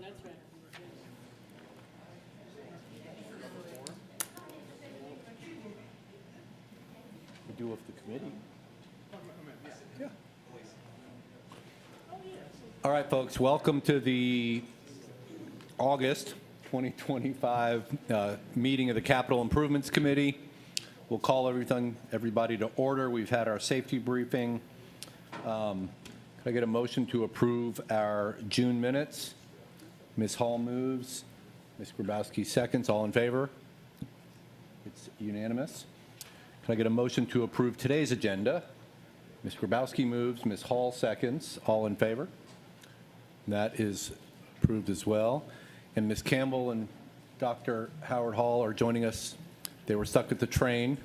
that's right. We do with the committee. Yeah. All right, folks, welcome to the August 2025 meeting of the Capital Improvements Committee. We'll call everybody to order. We've had our safety briefing. Can I get a motion to approve our June minutes? Ms. Hall moves. Ms. Grabowski seconds. All in favor? It's unanimous. Can I get a motion to approve today's agenda? Ms. Grabowski moves. Ms. Hall seconds. All in favor? That is approved as well. And Ms. Campbell and Dr. Howard Hall are joining us. They were stuck at the train.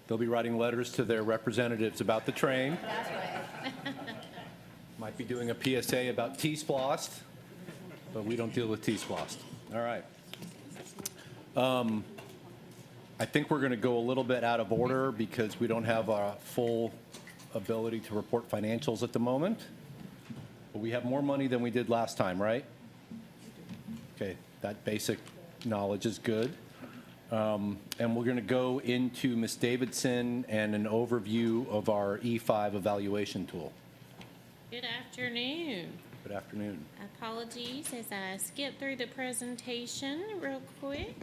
They'll be writing letters to their representatives about the train. That's right. Might be doing a PSA about T-Splost, but we don't deal with T-Splost. All right. I think we're going to go a little bit out of order because we don't have a full ability to report financials at the moment. But we have more money than we did last time, right? Okay, that basic knowledge is good. And we're going to go into Ms. Davidson and an overview of our E5 evaluation tool. Good afternoon. Good afternoon. Apologies as I skip through the presentation real quick.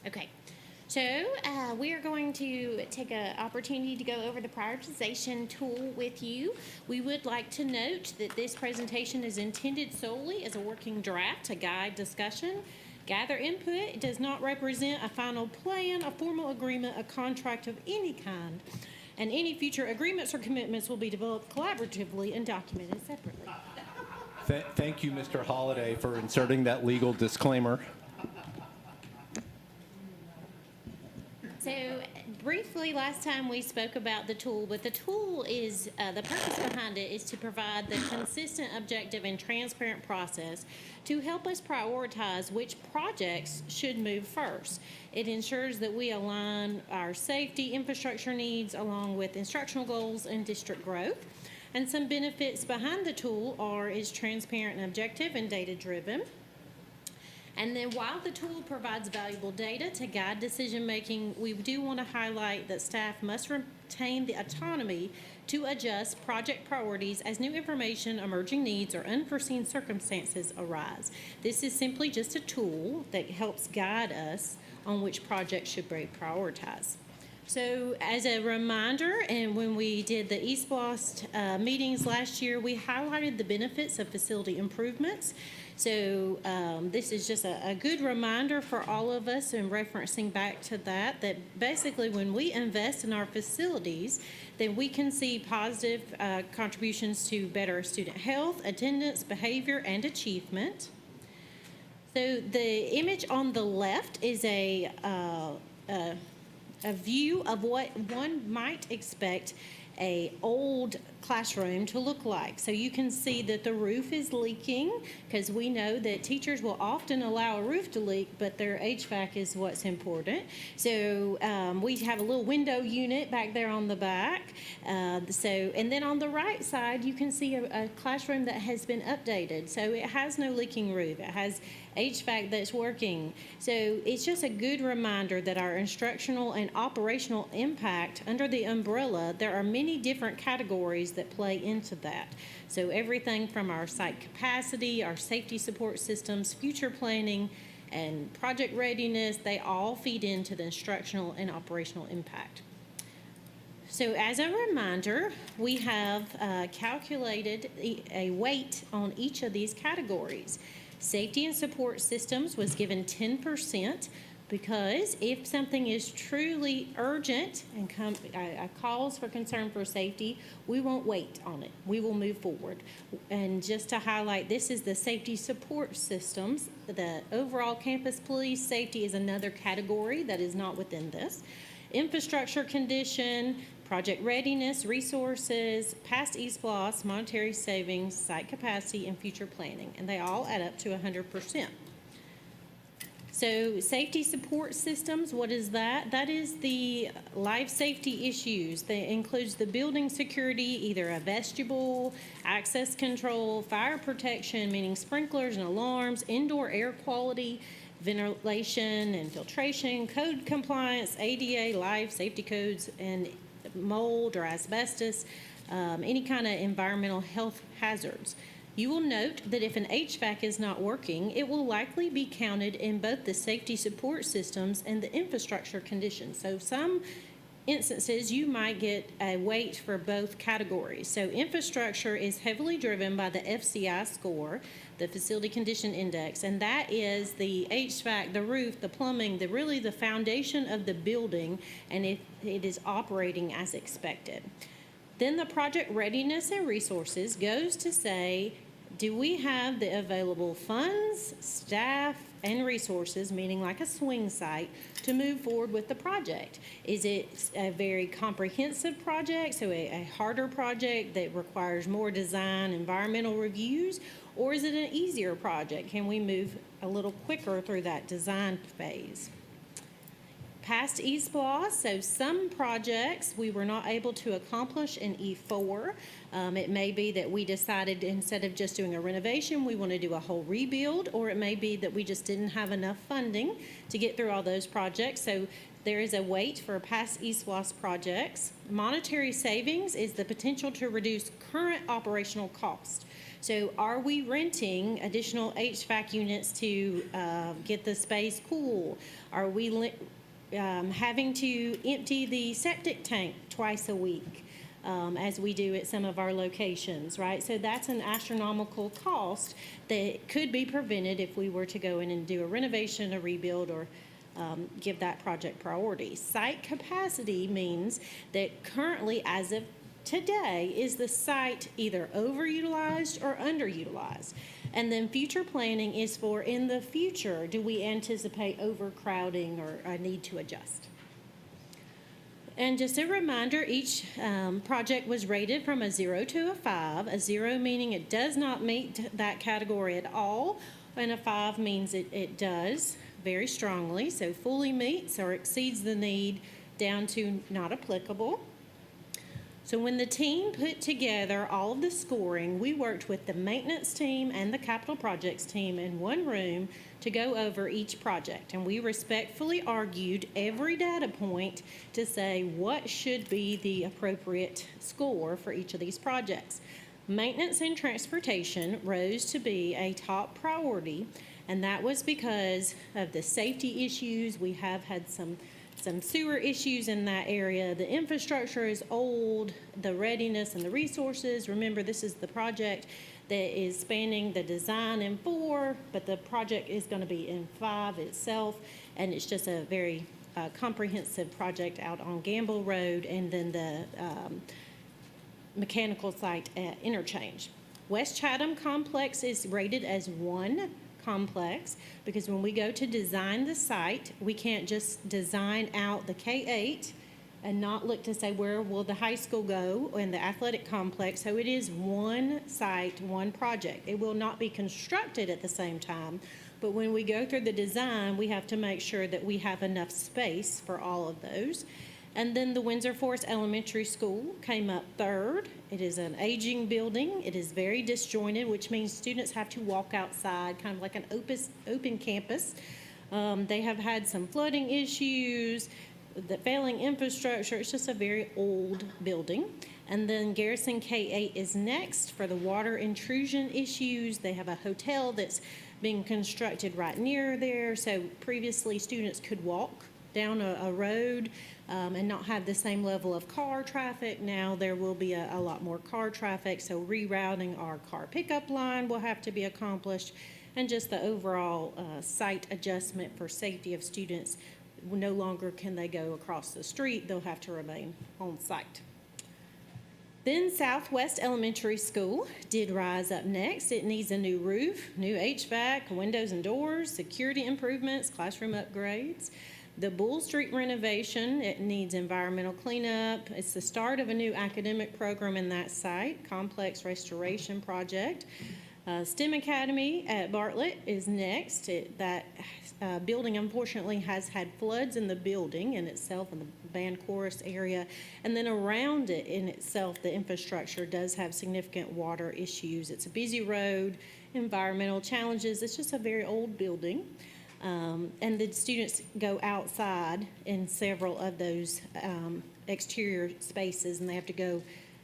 Okay. So we are going to take an opportunity to go over the prioritization tool with you. We would like to note that this presentation is intended solely as a working draft to guide discussion, gather input. It does not represent a final plan, a formal agreement, a contract of any kind, and any future agreements or commitments will be developed collaboratively and documented separately. Thank you, Mr. Holliday, for inserting that legal disclaimer. So briefly, last time we spoke about the tool, but the tool is, the purpose behind it is to provide the consistent, objective, and transparent process to help us prioritize which projects should move first. It ensures that we align our safety infrastructure needs along with instructional goals and district growth. And some benefits behind the tool is transparent and objective and data-driven. And then while the tool provides valuable data to guide decision-making, we do want to highlight that staff must retain the autonomy to adjust project priorities as new information, emerging needs, or unforeseen circumstances arise. This is simply just a tool that helps guide us on which projects should be prioritized. So as a reminder, and when we did the eSplost meetings last year, we highlighted the benefits of facility improvements. So this is just a good reminder for all of us, and referencing back to that basically when we invest in our facilities, then we can see positive contributions to better student health, attendance, behavior, and achievement. So the image on the left is a view of what one might expect a old classroom to look like. So you can see that the roof is leaking, because we know that teachers will often allow a roof to leak, but their HVAC is what's important. So we have a little window unit back there on the back. And then on the right side, you can see a classroom that has been updated. So it has no leaking roof. It has HVAC that's working. So it's just a good reminder that our instructional and operational impact under the umbrella, there are many different categories that play into that. So everything from our site capacity, our safety support systems, future planning, and project readiness, they all feed into the instructional and operational impact. So as a reminder, we have calculated a weight on each of these categories. Safety and support systems was given 10%, because if something is truly urgent and calls for concern for safety, we won't wait on it. We will move forward. And just to highlight, this is the safety support systems. The overall campus police safety is another category that is not within this. Infrastructure condition, project readiness, resources, past eSplost, monetary savings, site capacity, and future planning. And they all add up to 100%. So safety support systems, what is that? That is the life safety issues. That includes the building security, either a vestibule, access control, fire protection, meaning sprinklers and alarms, indoor air quality, ventilation and filtration, code compliance, ADA, life safety codes, and mold or asbestos, any kind of environmental health hazards. You will note that if an HVAC is not working, it will likely be counted in both the safety support systems and the infrastructure conditions. So some instances, you might get a weight for both categories. So infrastructure is heavily driven by the FCI score, the Facility Condition Index, and that is the HVAC, the roof, the plumbing, really the foundation of the building, and if it is operating as expected. Then the project readiness and resources goes to say, do we have the available funds, staff, and resources, meaning like a swing site, to move forward with the project? Is it a very comprehensive project, so a harder project that requires more design, environmental reviews, or is it an easier project? Can we move a little quicker through that design phase? Past eSPLOS, so some projects we were not able to accomplish in E4. It may be that we decided instead of just doing a renovation, we want to do a whole rebuild, or it may be that we just didn't have enough funding to get through all those projects. So there is a weight for past eSPLOS projects. Monetary savings is the potential to reduce current operational cost. So are we renting additional HVAC units to get the space cool? Are we having to empty the septic tank twice a week, as we do at some of our locations, right? So that's an astronomical cost that could be prevented if we were to go in and do a renovation, a rebuild, or give that project priority. Site capacity means that currently, as of today, is the site either overutilized or underutilized? And then future planning is for, in the future, do we anticipate overcrowding or a need to adjust? And just a reminder, each project was rated from a 0 to a 5. A 0 meaning it does not meet that category at all, and a 5 means it does very strongly, so fully meets or exceeds the need down to not applicable. So when the team put together all of the scoring, we worked with the maintenance team and the capital projects team in one room to go over each project. And we respectfully argued every data point to say what should be the appropriate score for each of these projects. Maintenance and transportation rose to be a top priority, and that was because of the safety issues. We have had some sewer issues in that area. The infrastructure is old, the readiness and the resources. Remember, this is the project that is spanning the design in 4, but the project is going to be in 5 itself, and it's just a very comprehensive project out on Gamble Road, and then the mechanical site at Interchange. West Chatham Complex is rated as 1 complex, because when we go to design the site, we can't just design out the K-8 and not look to say where will the high school go and the athletic complex. So it is one site, one project. It will not be constructed at the same time, but when we go through the design, we have to make sure that we have enough space for all of those. And then the Windsor Forest Elementary School came up 3rd. It is an aging building. It is very disjointed, which means students have to walk outside, kind of like an open campus. They have had some flooding issues, the failing infrastructure. It's just a very old building. And then Garrison K-8 is next for the water intrusion issues. They have a hotel that's being constructed right near there. So previously, students could walk down a road and not have the same level of car traffic. Now there will be a lot more car traffic, so rerouting our car pickup line will have to be accomplished, and just the overall site adjustment for safety of students. No longer can they go across the street, they'll have to remain on site. Then Southwest Elementary School did rise up next. It needs a new roof, new HVAC, windows and doors, security improvements, classroom upgrades. The Bull Street renovation, it needs environmental cleanup. It's the start of a new academic program in that site, complex restoration project. STEM Academy at Bartlett is next. That building unfortunately has had floods in the building in itself, in the band chorus area, and then around it in itself, the infrastructure does have significant water issues. It's a busy road, environmental challenges. It's just a very old building. And the students go outside in several of those exterior spaces, and they have to go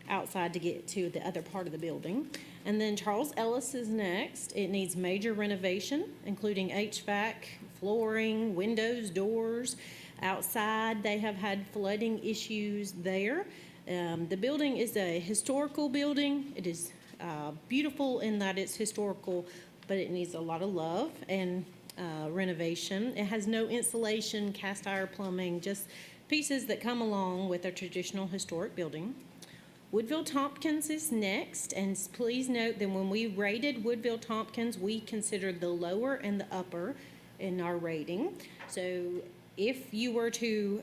outside to get to the other part of the building. And then Charles Ellis is next. It needs major renovation, including HVAC, flooring, windows, doors. Outside, they have had flooding issues there. The building is a historical building. It is beautiful in that it's historical, but it needs a lot of love and renovation. It has no insulation, cast iron plumbing, just pieces that come along with a traditional historic building. Woodville Tompkins is next, and please note that when we rated Woodville Tompkins, we considered the lower and the upper in our rating. So if you were to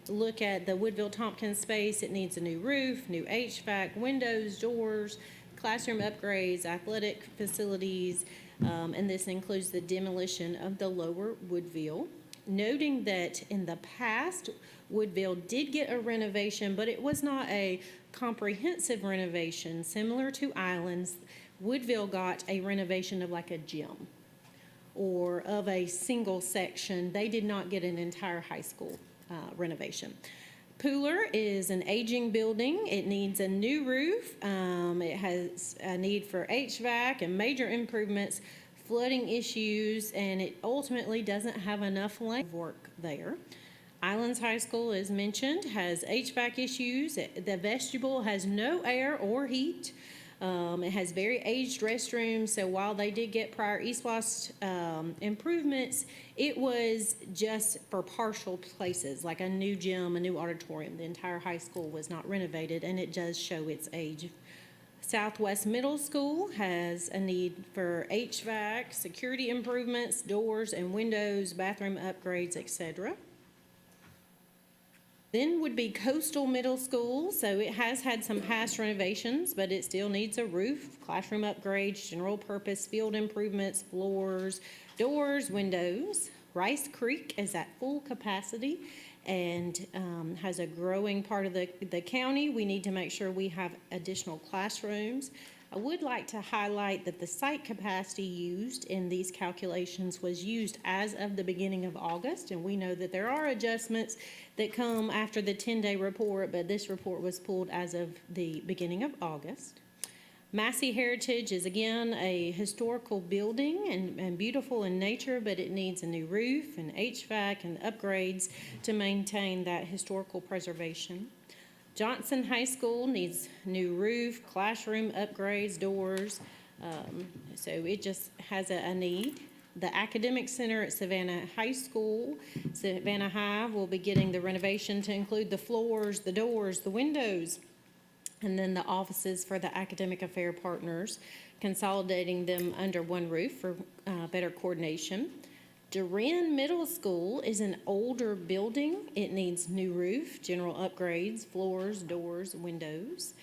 look at the Woodville Tompkins space, it needs a new roof, new HVAC, windows, doors, classroom upgrades, athletic facilities, and this includes the demolition of the lower Woodville. Noting that in the past, Woodville did get a renovation, but it was not a comprehensive renovation. Similar to Islands, Woodville got a renovation of like a gym or of a single section. They did not get an entire high school renovation. Pooler is an aging building. It needs a new roof. It has a need for HVAC and major improvements, flooding issues, and it ultimately doesn't have enough land work there. Islands High School, as mentioned, has HVAC issues. The vestibule has no air or heat. It has very aged restrooms, so while they did get prior ESWAS improvements, it was just for partial places, like a new gym, a new auditorium. The entire high school was not renovated, and it does show its age. Southwest Middle School has a need for HVAC, security improvements, doors and windows, bathroom upgrades, etc. Then would be Coastal Middle School. So it has had some past renovations, but it still needs a roof, classroom upgrades, general purpose field improvements, floors, doors, windows. Rice Creek is at full capacity and has a growing part of the county. We need to make sure we have additional classrooms. I would like to highlight that the site capacity used in these calculations was used as of the beginning of August, and we know that there are adjustments that come after the 10-day report, but this report was pulled as of the beginning of August. Massey Heritage is again a historical building and beautiful in nature, but it needs a new roof and HVAC and upgrades to maintain that historical preservation. Johnson High School needs new roof, classroom upgrades, doors, so it just has a need. The Academic Center at Savannah High School, Savannah High, will be getting the renovation to include the floors, the doors, the windows, and then the offices for the academic affair partners, consolidating them under one roof for better coordination. Duran Middle School is an older building. It needs new roof, general upgrades, floors, doors, windows,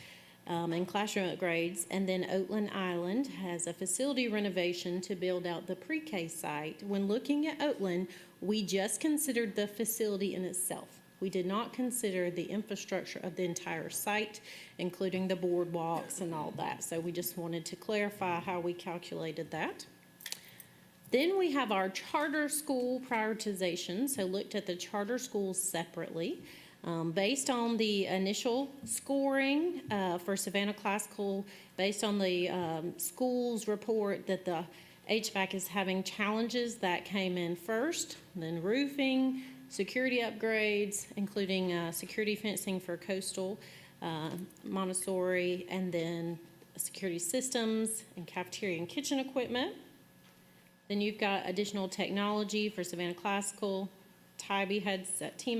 and classroom upgrades. And then Oatland Island has a facility renovation to build out the pre-K site. When looking at Oatland, we just considered the facility in itself. We did not consider the infrastructure of the entire site, including the boardwalks and all that. So we just wanted to clarify how we calculated that. Then we have our charter school prioritization. So looked at the charter schools separately. Based on the initial scoring for Savannah Classical, based on the schools report that the HVAC is having challenges, that came in first, then roofing, security upgrades, including security fencing for Coastal, Montessori, and then security systems and cafeteria and kitchen equipment. Then you've got additional technology for Savannah Classical. TEMA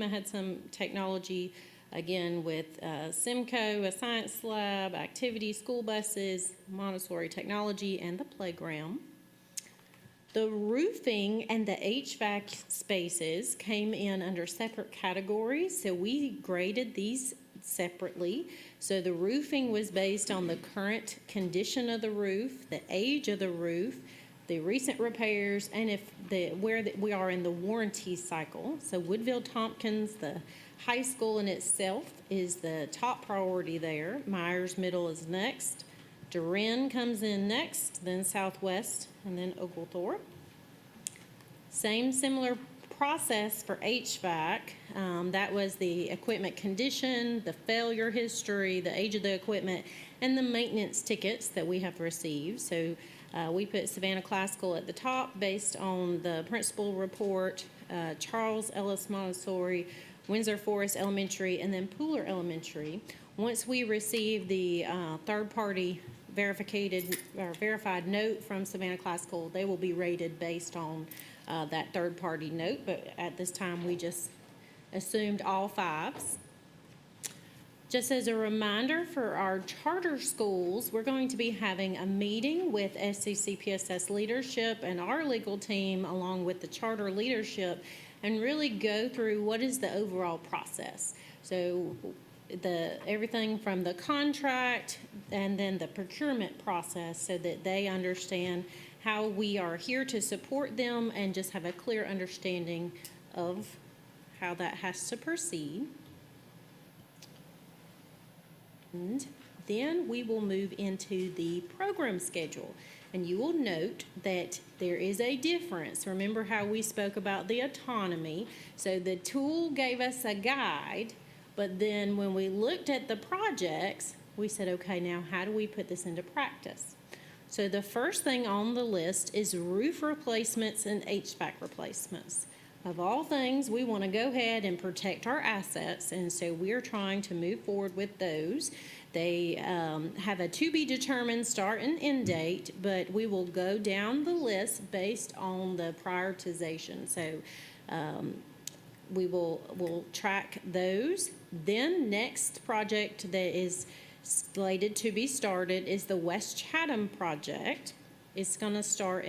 had some technology, again, with Simco, a science lab, activity, school buses, Montessori technology, and the playground. The roofing and the HVAC spaces came in under separate categories, so we graded these separately. So the roofing was based on the current condition of the roof, the age of the roof, the recent repairs, and we are in the warranty cycle. So Woodville Tompkins, the high school in itself, is the top priority there. Myers Middle is next. Durin comes in next, then Southwest, and then Oglethorpe. Similar process for HVAC. That was the equipment condition, the failure history, the age of the equipment, and the maintenance tickets that we have received. So we put Savannah Classical at the top based on the principal report, Charles Ellis Montessori, Windsor Forest Elementary, and then Pooler Elementary. Once we receive the third-party verified note from Savannah Classical, they will be rated based on that third-party note, but at this time, we just assumed all fives. Just as a reminder for our charter schools, we're going to be having a meeting with SCCPSS leadership and our legal team, along with the charter leadership, and really go through what is the overall process. So everything from the contract and then the procurement process, so that they understand how we are here to support them and just have a clear understanding of how that has to proceed. And then we will move into the program schedule. And you will note that there is a difference. Remember how we spoke about the autonomy? So the tool gave us a guide, but then when we looked at the projects, we said, okay, now how do we put this into practice? So the first thing on the list is roof replacements and HVAC replacements. Of all things, we want to go ahead and protect our assets, and so we're trying to move forward with those. They have a to-be-determined start and end date, but we will go down the list based on the prioritization. So we'll track those. Then next project that is slated to be started is the West Chatham project. It's going to start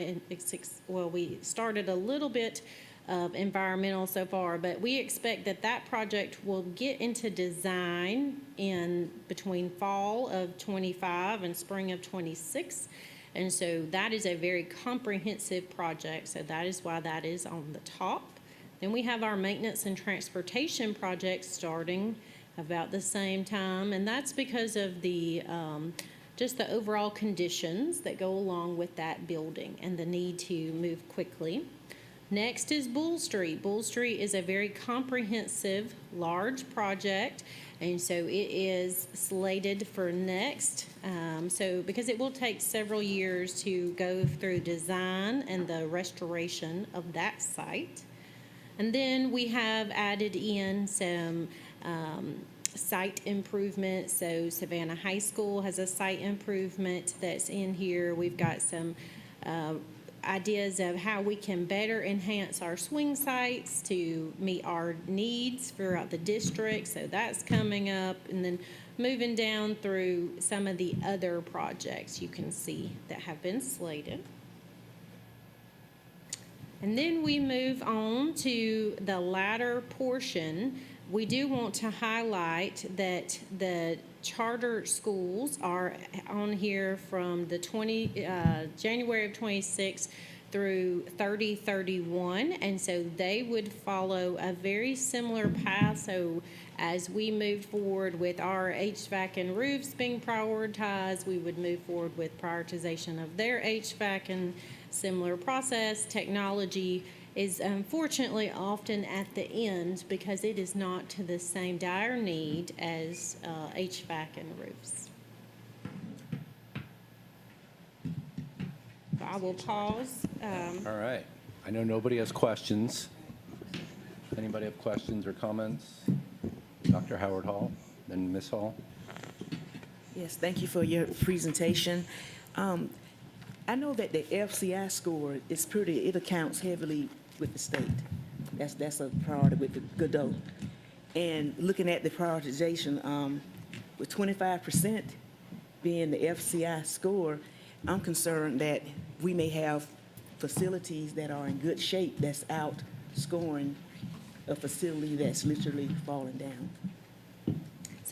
we started a little bit of environmental so far, but we expect that project will get into design in between fall of 25 and spring of 26. And so that is a very comprehensive project. So that is why that is on the top. Then we have our maintenance and transportation project starting about the same time, and that's because of the just the overall conditions that go along with that building and the need to move quickly. Next is Bull Street. Bull Street is a very comprehensive, large project, and so it is slated for next. Because it will take several years to go through design and the restoration of that site. And then we have added in some site improvements. So Savannah High School has a site improvement that's in here. We've got some ideas of how we can better enhance our swing sites to meet our needs throughout the district. So that's coming up. And then moving down through some of the other projects you can see that have been slated. And then we move on to the latter portion. We do want to highlight that the charter schools are on here from the January of 26 through 30/31, and so they would follow a very similar path. So as we move forward with our HVAC and roofs being prioritized, we would move forward with prioritization of their HVAC and similar process. Technology is unfortunately often at the end because it is not to the same dire need as HVAC and roofs. So I will pause. All right. I know nobody has questions. Anybody have questions or comments? Dr. Howard Hall, then Ms. Hall. Yes, thank you for your presentation. I know that the FCI score is it accounts heavily with the state. That's a priority with the Godot. And looking at the prioritization, with 25% being the FCI score, I'm concerned that we may have facilities that are in good shape that's outscoring a facility that's literally falling down.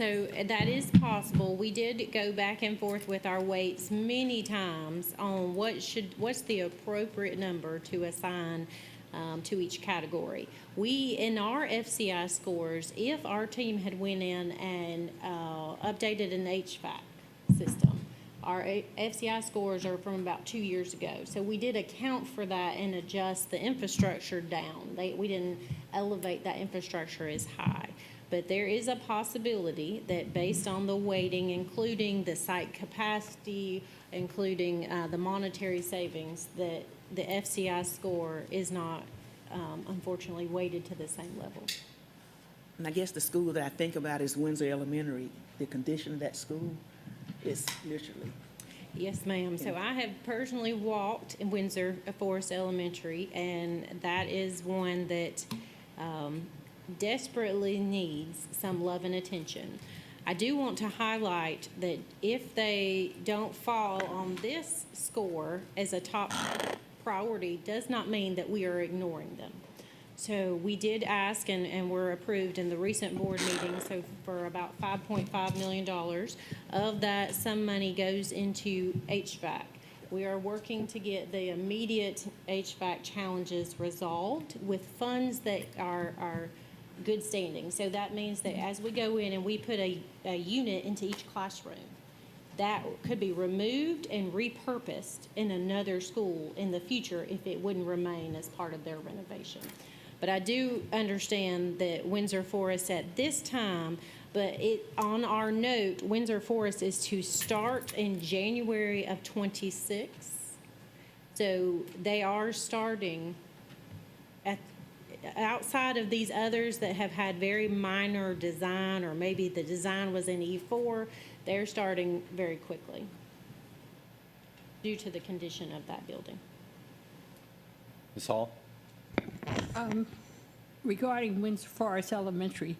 So that is possible. We did go back and forth with our weights many times on what's the appropriate number to assign to each category. We, in our FCI scores, if our team had went in and updated an HVAC system, our FCI scores are from about 2 years ago. So we did account for that and adjust the infrastructure down. We didn't elevate that infrastructure as high. But there is a possibility that based on the weighting, including the site capacity, including the monetary savings, that the FCI score is not unfortunately weighted to the same level. And I guess the school that I think about is Windsor Elementary. The condition of that school is literally. Yes, ma'am. So I have personally walked in Windsor Forest Elementary, and that is one that desperately needs some love and attention. I do want to highlight that if they don't fall on this score as a top priority, does not mean that we are ignoring them. So we did ask and were approved in the recent board meeting, so for about $5.5 million. Of that, some money goes into HVAC. We are working to get the immediate HVAC challenges resolved with funds that are good standing. So that means that as we go in and we put a unit into each classroom, that could be removed and repurposed in another school in the future if it wouldn't remain as part of their renovation. But I do understand that Windsor Forest at this time, but on our note, Windsor Forest is to start in January of '26. So they are starting outside of these others that have had very minor design, or maybe the design was in E4, they're starting very quickly due to the condition of that building. Ms. Hall? Regarding Windsor Forest Elementary,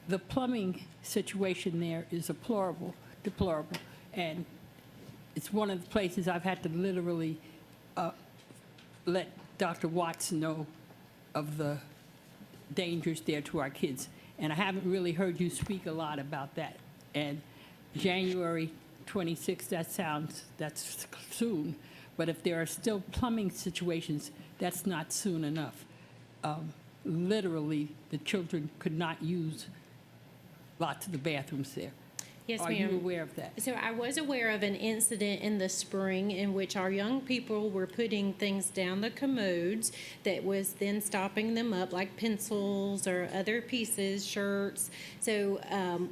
the plumbing situation there is deplorable, and it's one of the places I've had to literally let Dr. Watts know of the dangers there to our kids. And I haven't really heard you speak a lot about that. And January 26th, that's soon. But if there are still plumbing situations, that's not soon enough. Literally, the children could not use lots of the bathrooms there. Yes, ma'am. Are you aware of that? So I was aware of an incident in the spring in which our young people were putting things down the commodes that was then stopping them up, like pencils or other pieces, shirts. So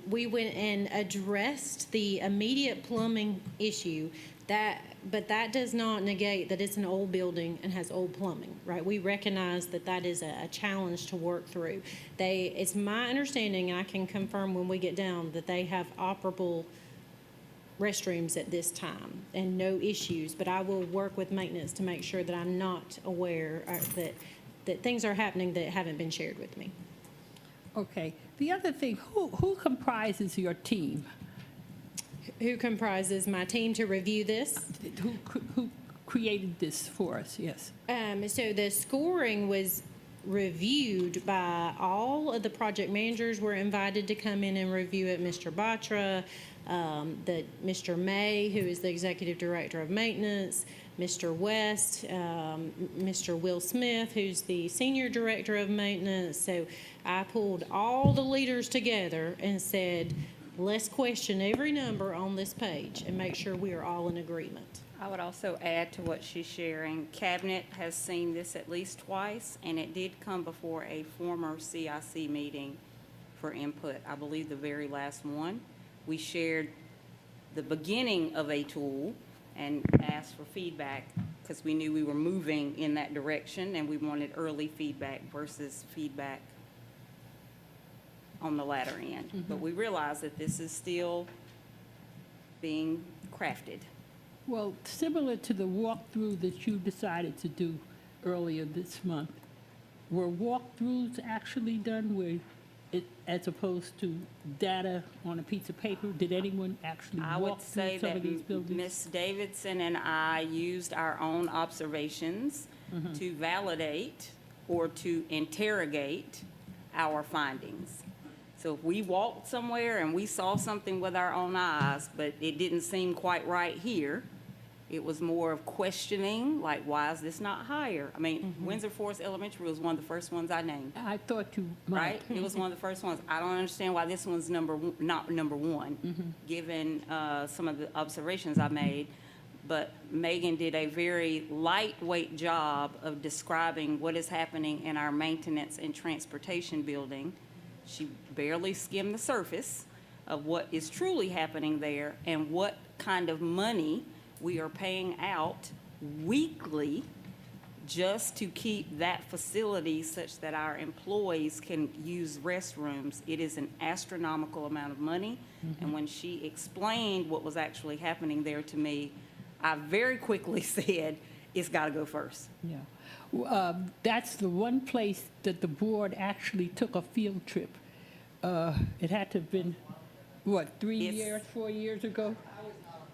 we went and addressed the immediate plumbing issue. But that does not negate that it's an old building and has old plumbing, right? We recognize that that is a challenge to work through. It's my understanding, and I can confirm when we get down, that they have operable restrooms at this time and no issues. But I will work with maintenance to make sure that I'm not aware that things are happening that haven't been shared with me. Okay. The other thing, who comprises your team? Who comprises my team to review this? Who created this for us? Yes. So the scoring was reviewed by all of the project managers were invited to come in and review it. Mr. Batra, Mr. May, who is the executive director of maintenance, Mr. West, Mr. Will Smith, who's the senior director of maintenance. So I pulled all the leaders together and said, let's question every number on this page and make sure we are all in agreement. I would also add to what she's sharing. Cabinet has seen this at least twice, and it did come before a former CIC meeting for input. I believe the very last one. We shared the beginning of a tool and asked for feedback because we knew we were moving in that direction and we wanted early feedback versus feedback on the latter end. Mm-hmm. But we realize that this is still being crafted. Well, similar to the walkthrough that you decided to do earlier this month, were walkthroughs actually done where as opposed to data on a piece of paper? Did anyone actually I would walk say through some that of these buildings? Ms. Davidson and I used our own observations to validate or to interrogate our findings. So if we walked somewhere and we saw something with our own eyes, but it didn't seem quite right here, it was more of questioning, like, why is this not higher? I mean, Windsor Forest Elementary was one of the first ones I named, I thought you might. right? It was one of the first ones. I don't understand why this one's not number one, given some of the observations I made. But Megan did a very lightweight job of describing what is happening in our maintenance and transportation building. She barely skimmed the surface of what is truly happening there and what kind of money we are paying out weekly just to keep that facility such that our employees can use restrooms. It is an astronomical amount of money. And when she explained what was actually happening there to me, I very quickly said, it's got to go first. Yeah. That's the one place that the board actually took a field trip. It had to have been, what, 4 years ago?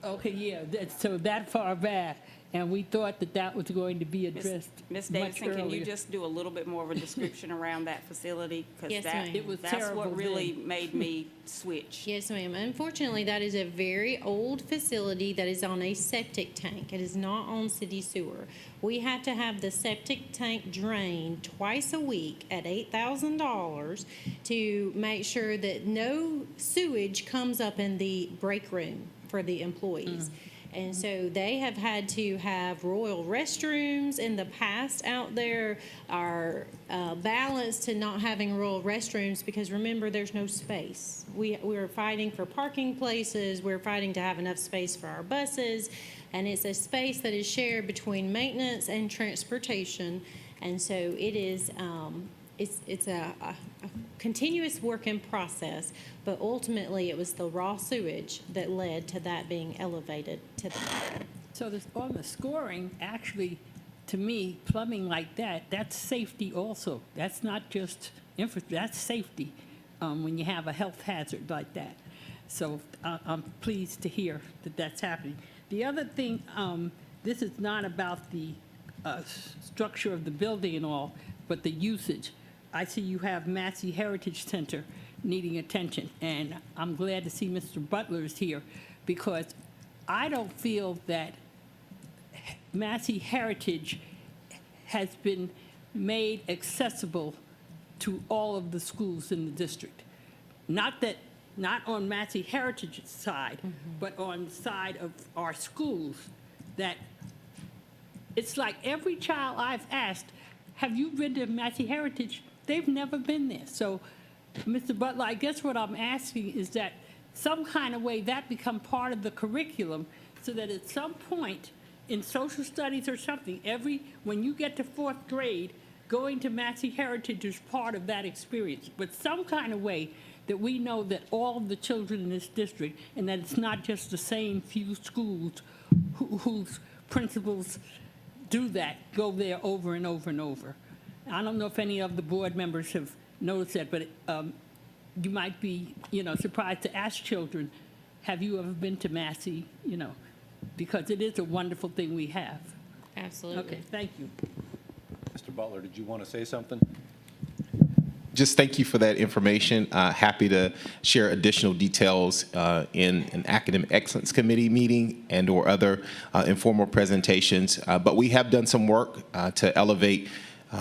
Okay, yeah, so that far back, and we thought that that was going to be addressed Ms. much Davidson, can you earlier. just do a little bit more of a description around that facility? Yes, Because ma'am. It was that's terrible what really then. made me switch. Yes, ma'am. Unfortunately, that is a very old facility that is on a septic tank. It is not on city sewer. We have to have the septic tank drained twice a week at $8,000 to make sure that no sewage comes up in the break room for the employees. And so they have had to have royal restrooms in the past out there, are balanced to not having royal restrooms because remember, there's no space. We're fighting for parking places, we're fighting to have enough space for our buses, and it's a space that is shared between maintenance and transportation. And so it is, it's a continuous work in process, but ultimately it was the raw sewage that led to that being elevated to the top. So this, on the scoring, actually, to me, plumbing like that, that's safety also. That's not just that's safety when you have a health hazard like that. So I'm pleased to hear that that's happening. The other thing, this is not about the structure of the building and all, but the usage. I see you have Massey Heritage Center needing attention, and I'm glad to see Mr. Butler is here because I don't feel that Massey Heritage has been made accessible to all of the schools in the district. Not on Massey Heritage's side, but on the side of our schools, that it's like every child I've asked, have you been to Massey Heritage? They've never been there. So, Mr. Butler, I guess what I'm asking is that some kind of way that become part of the curriculum so that at some point in social studies or something, when you get to 4th grade, going to Massey Heritage is part of that experience. But some kind of way that we know that all of the children in this district, and that it's not just the same few schools whose principals do that, go there over and over and over. I don't know if any of the board members have noticed that, but you might be, surprised to ask children, have you ever been to Massey, because it is a wonderful thing we have. Absolutely. Okay, thank you. Mr. Butler, did you want to say something? Just thank you for that information. Happy to share additional details in an academic excellence committee meeting and/or other informal presentations. But we have done some work to elevate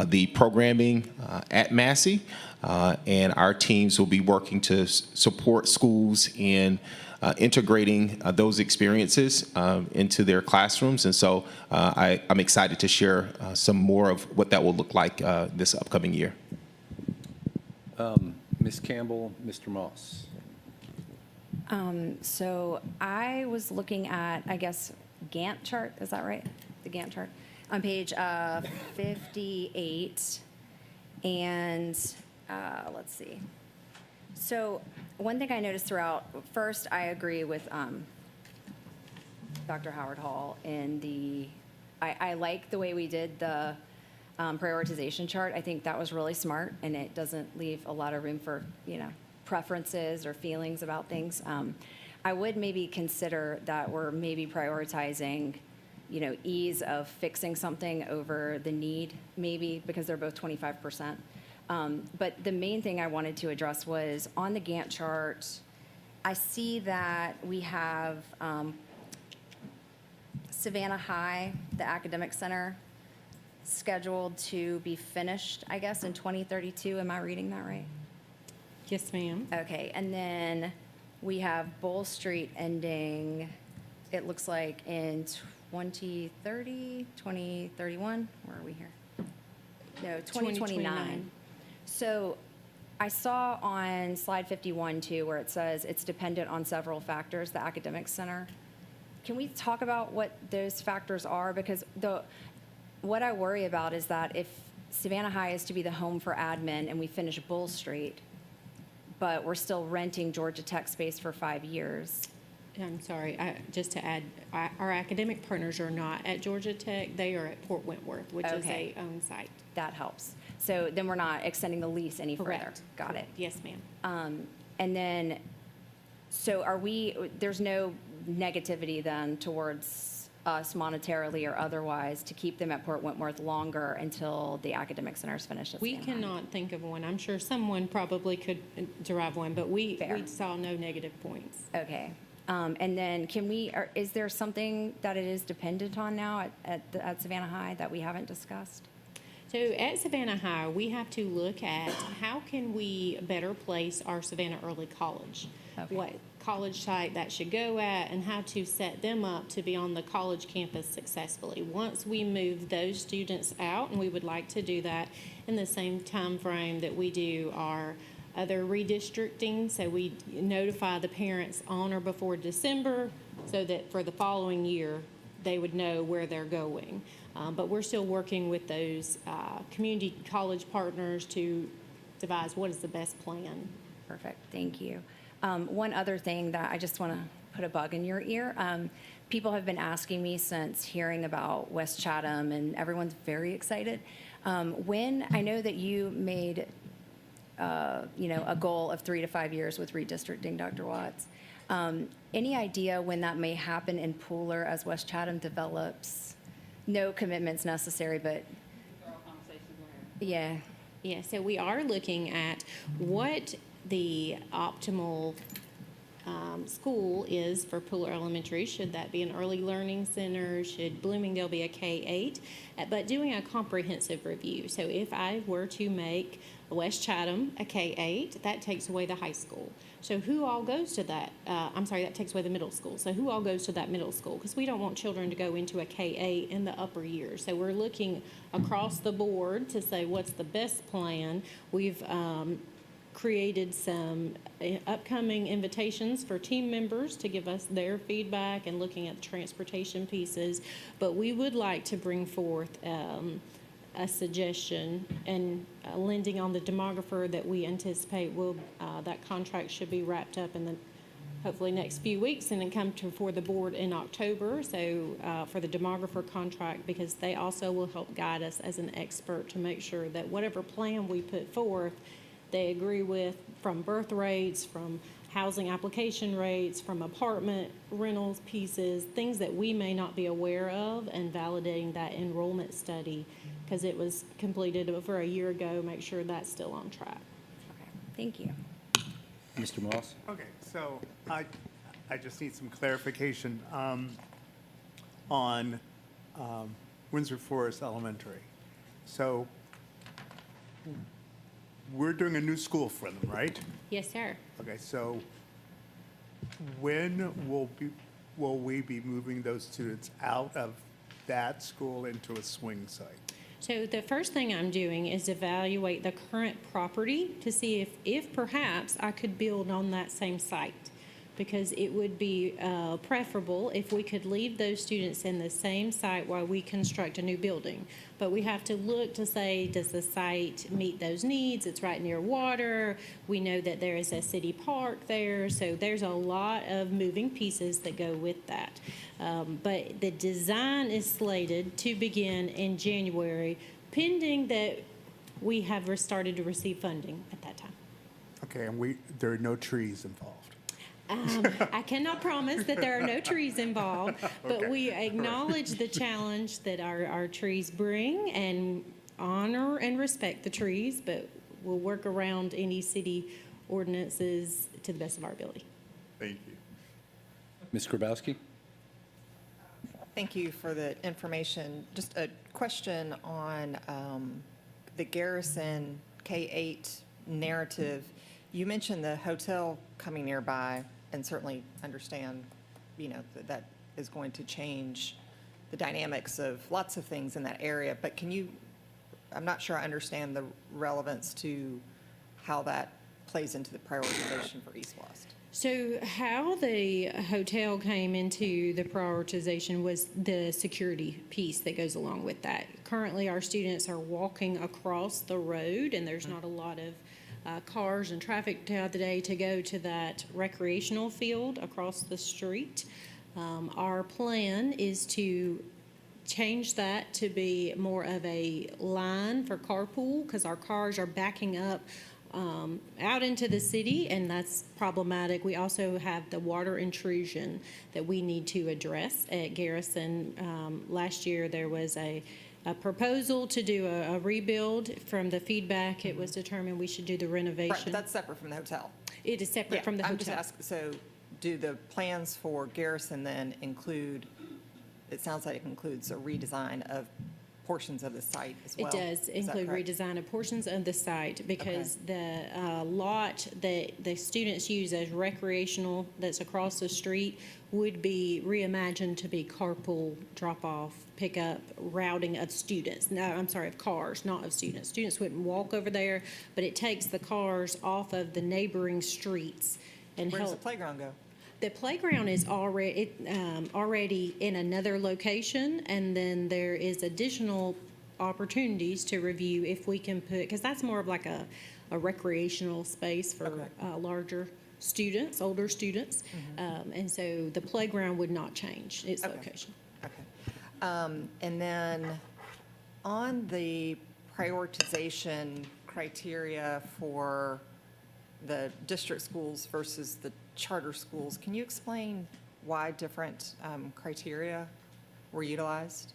the programming at Massey, and our teams will be working to support schools in integrating those experiences into their classrooms. And so I'm excited to share some more of what that will look like this upcoming year. Ms. Campbell, Mr. Moss. So I was looking at, I guess, Gantt chart, is that right? The Gantt chart on page 58. And let's see. So one thing I noticed throughout, first, I agree with Dr. Howard Hall in I like the way we did the prioritization chart. I think that was really smart, and it doesn't leave a lot of room for, preferences or feelings about things. I would maybe consider that we're maybe prioritizing, ease of fixing something over the need, maybe, because they're both 25%. But the main thing I wanted to address was on the Gantt chart, I see that we have Savannah High, the academic center, scheduled to be finished, I guess, in 2032. Am I reading that right? Yes, ma'am. Okay, and then we have Bull Street ending, it looks like in 2030, 2031, where are we here? No, 2029. 2029. So I saw on slide 51 too, where it says it's dependent on several factors, the academic center. Can we talk about what those factors are? Because what I worry about is that if Savannah High is to be the home for admin and we finish Bull Street, but we're still renting Georgia Tech space for 5 years. I'm sorry, just to add, our academic partners are not at Georgia Tech. They are at Port Wentworth, which is Okay. a own site. That helps. So then we're not extending the lease any further. Correct. Got it. Yes, ma'am. And then, so there's no negativity then towards us monetarily or otherwise to keep them at Port Wentworth longer until the academic center is finished at We Savannah High? cannot think of one. I'm sure someone probably could derive one, but we Fair. saw no negative points. Okay. And then is there something that it is dependent on now at Savannah High that we haven't discussed? So at Savannah High, we have to look at how can we better place our Savannah Early College? Okay. What college site that should go at and how to set them up to be on the college campus successfully. Once we move those students out, and we would like to do that in the same time frame that we do our other redistricting, so we notify the parents on or before December so that for the following year, they would know where they're going. But we're still working with those community college partners to devise what is the best plan. Perfect, thank you. One other thing that I just want to put a bug in your ear. People have been asking me since hearing about West Chatham, and everyone's very excited. I know that you made, a goal of 3 to 5 years with redistricting, Dr. Watts. Any idea when that may happen in Pooler as West Chatham develops? No commitments necessary, but yeah. Yeah, so we are looking at what the optimal school is for Pooler Elementary. Should that be an early learning center? Should Bloomingdale be a K-8? But doing a comprehensive review. So if I were to make West Chatham a K-8, that takes away the high school. So who all goes to that? That takes away the middle school. So who all goes to that middle school? Because we don't want children to go into a K-8 in the upper years. So we're looking across the board to say what's the best plan. We've created some upcoming invitations for team members to give us their feedback and looking at the transportation pieces. But we would like to bring forth a suggestion and lending on the demographer that we anticipate that contract should be wrapped up in the hopefully next few weeks and then come before the board in October. So for the demographer contract, because they also will help guide us as an expert to make sure that whatever plan we put forth, they agree with, from birth rates, from housing application rates, from apartment rentals pieces, things that we may not be aware of, and validating that enrollment study because it was completed over a year ago, make sure that's still on track. Okay, thank you. Mr. Moss? Okay, so I just need some clarification on Windsor Forest Elementary. So we're doing a new school for them, right? Yes, sir. Okay, so when will we be moving those students out of that school into a swing site? So the first thing I'm doing is evaluate the current property to see if perhaps I could build on that same site. Because it would be preferable if we could leave those students in the same site while we construct a new building. But we have to look to say, does the site meet those needs? It's right near water. We know that there is a city park there. So there's a lot of moving pieces that go with that. But the design is slated to begin in January, pending that we have started to receive funding at that time. Okay, and there are no trees involved. I cannot promise that there are no trees involved, but Okay. we acknowledge the challenge that our trees bring and honor and respect the trees, but we'll work around any city ordinances to the best of our ability. Thank you. Ms. Grabowski? Thank you for the information. Just a question on the Garrison K-8 narrative. You mentioned the hotel coming nearby, and certainly understand, that is going to change the dynamics of lots of things in that area. But I'm not sure I understand the relevance to how that plays into the prioritization for East West. So how the hotel came into the prioritization was the security piece that goes along with that. Currently, our students are walking across the road, and there's not a lot of cars and traffic today to go to that recreational field across the street. Our plan is to change that to be more of a line for carpool, because our cars are backing up out into the city, and that's problematic. We also have the water intrusion that we need to address at Garrison. Last year, there was a proposal to do a rebuild. From the feedback, it was determined we should do the Right, renovation. but that's separate from the hotel. It is separate from the I'm just hotel. asking, so do the plans for Garrison then include, it sounds like it includes a redesign of portions of the site as well? It does Is that include correct? redesign of portions of the site, because the lot that the students use as recreational that's across the street would be reimagined to be carpool, drop-off, pickup, routing of students. No, I'm sorry, of cars, not of students. Students wouldn't walk over there, but it takes the cars off of the neighboring streets and Where does the help. playground go? The playground is already in another location, and then there is additional opportunities to review if we can put, because that's more of like a recreational space for larger students, older students. And so the playground would not change its Okay. location. Okay. And then on the prioritization criteria for the district schools versus the charter schools, can you explain why different criteria were utilized?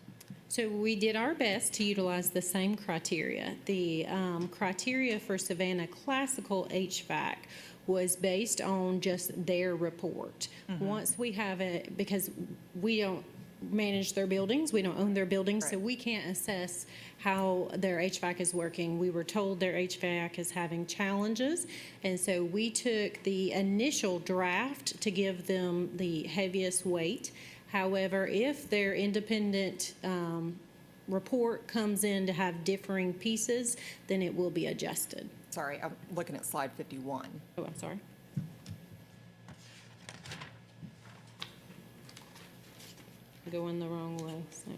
So we did our best to utilize the same criteria. The criteria for Savannah Classical HVAC was based on just their report. Once we have it, because we don't manage their buildings, we don't own their buildings, so Right. we can't assess how their HVAC is working. We were told their HVAC is having challenges, and so we took the initial draft to give them the heaviest weight. However, if their independent report comes in to have differing pieces, then it will be adjusted. Sorry, I'm looking at slide 51. Oh, I'm sorry. Going the wrong way, so.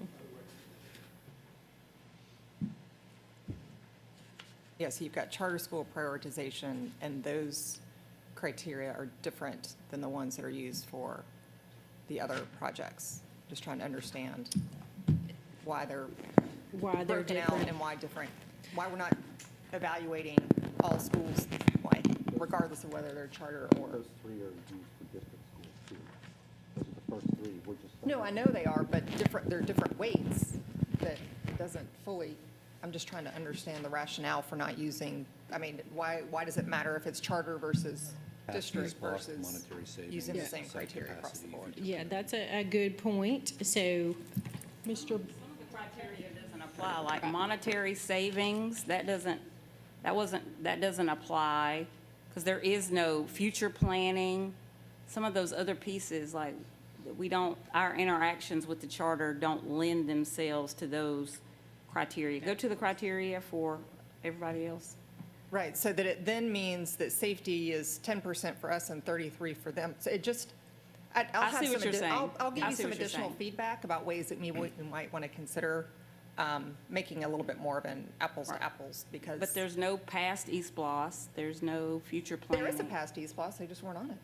Yes, you've got charter school prioritization, and those criteria are different than the ones that are used for the other projects. Just trying to understand why they're Why they're broken out different. and why we're not evaluating all schools, like, regardless of whether they're charter or. Those three are used for district schools too. Those are the first three, we're just. No, I know they are, but they're different weights that doesn't fully, I'm just trying to understand the rationale for not using, why does it matter if it's charter versus Past district use loss, versus monetary savings, using the Yeah. same site criteria across the capacity, board? Yeah, that's a good point. So, Mr. Some of the criteria doesn't apply, like monetary savings, that doesn't apply, because there is no future planning. Some of those other pieces, like, our interactions with the charter don't lend themselves to those criteria. Go to the criteria for everybody else. Right, so that it then means that safety is 10% for us and 33 for them. So it just, I'll I have see what some you're saying. I'll give I you see some what you're additional saying. feedback about ways that we might want to consider making a little bit more of an apples to apples, because. But there's no past East Bloss, there's no future planning. There is a past East Bloss, they just weren't on it.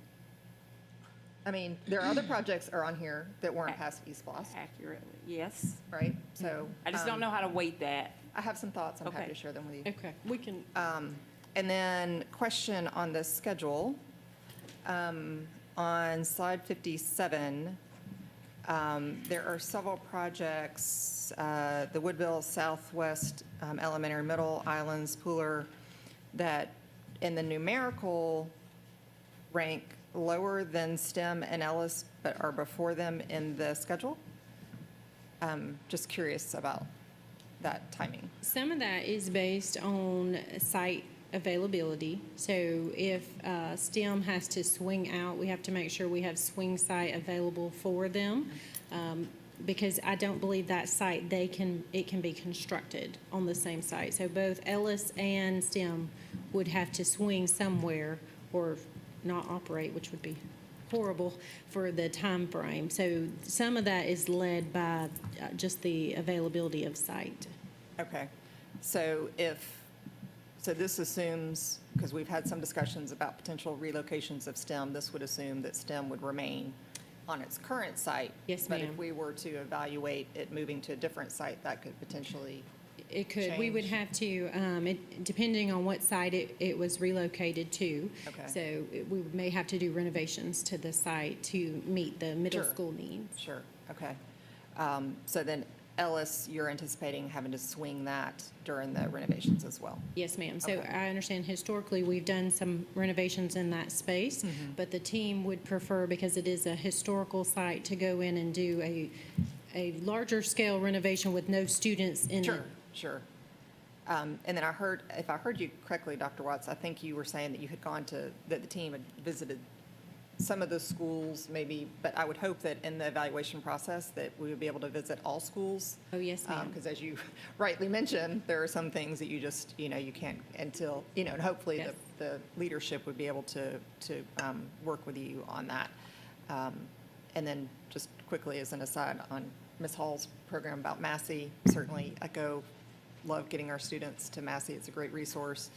There are other projects are on here that weren't past East Bloss, Accurately, yes. right? So. I just don't know how to weight that. I have some thoughts, I'm happy Okay. to share them with you. Okay, we can, And then question on the schedule. On slide 57, there are several projects, the Woodville Southwest Elementary Middle, Islands, Pooler, that in the numerical rank lower than STEM and Ellis, but are before them in the schedule? Just curious about that timing. Some of that is based on site availability. So if STEM has to swing out, we have to make sure we have swing site available for them. Because I don't believe that site, it can be constructed on the same site. So both Ellis and STEM would have to swing somewhere or not operate, which would be horrible for the time frame. So some of that is led by just the availability of site. Okay. So so this assumes, because we've had some discussions about potential relocations of STEM, this would assume that STEM would remain on its current site. Yes, But ma'am. if we were to evaluate it moving to a different site, that could potentially, It could, we would change? have to, depending on what site it was relocated to. Okay. So we may have to do renovations to the site to meet the middle Sure. school needs. sure, okay. So then Ellis, you're anticipating having to swing that during the renovations as well? Yes, ma'am. So Okay. I understand historically, we've done some renovations in that space, Mm-hmm. but the team would prefer, because it is a historical site, to go in and do a larger scale renovation with no students in it. Sure, sure. And then if I heard you correctly, Dr. Watts, I think you were saying that you had that the team had visited some of the schools maybe, but I would hope that in the evaluation process that we would be able to visit all schools. Oh, yes, ma'am. Because as you rightly mentioned, there are some things that you just, you can't until, and hopefully Yes. the leadership would be able to work with you on that. And then just quickly as an aside on Ms. Hall's program about Massey, certainly love getting our students to Massey. It's a great resource.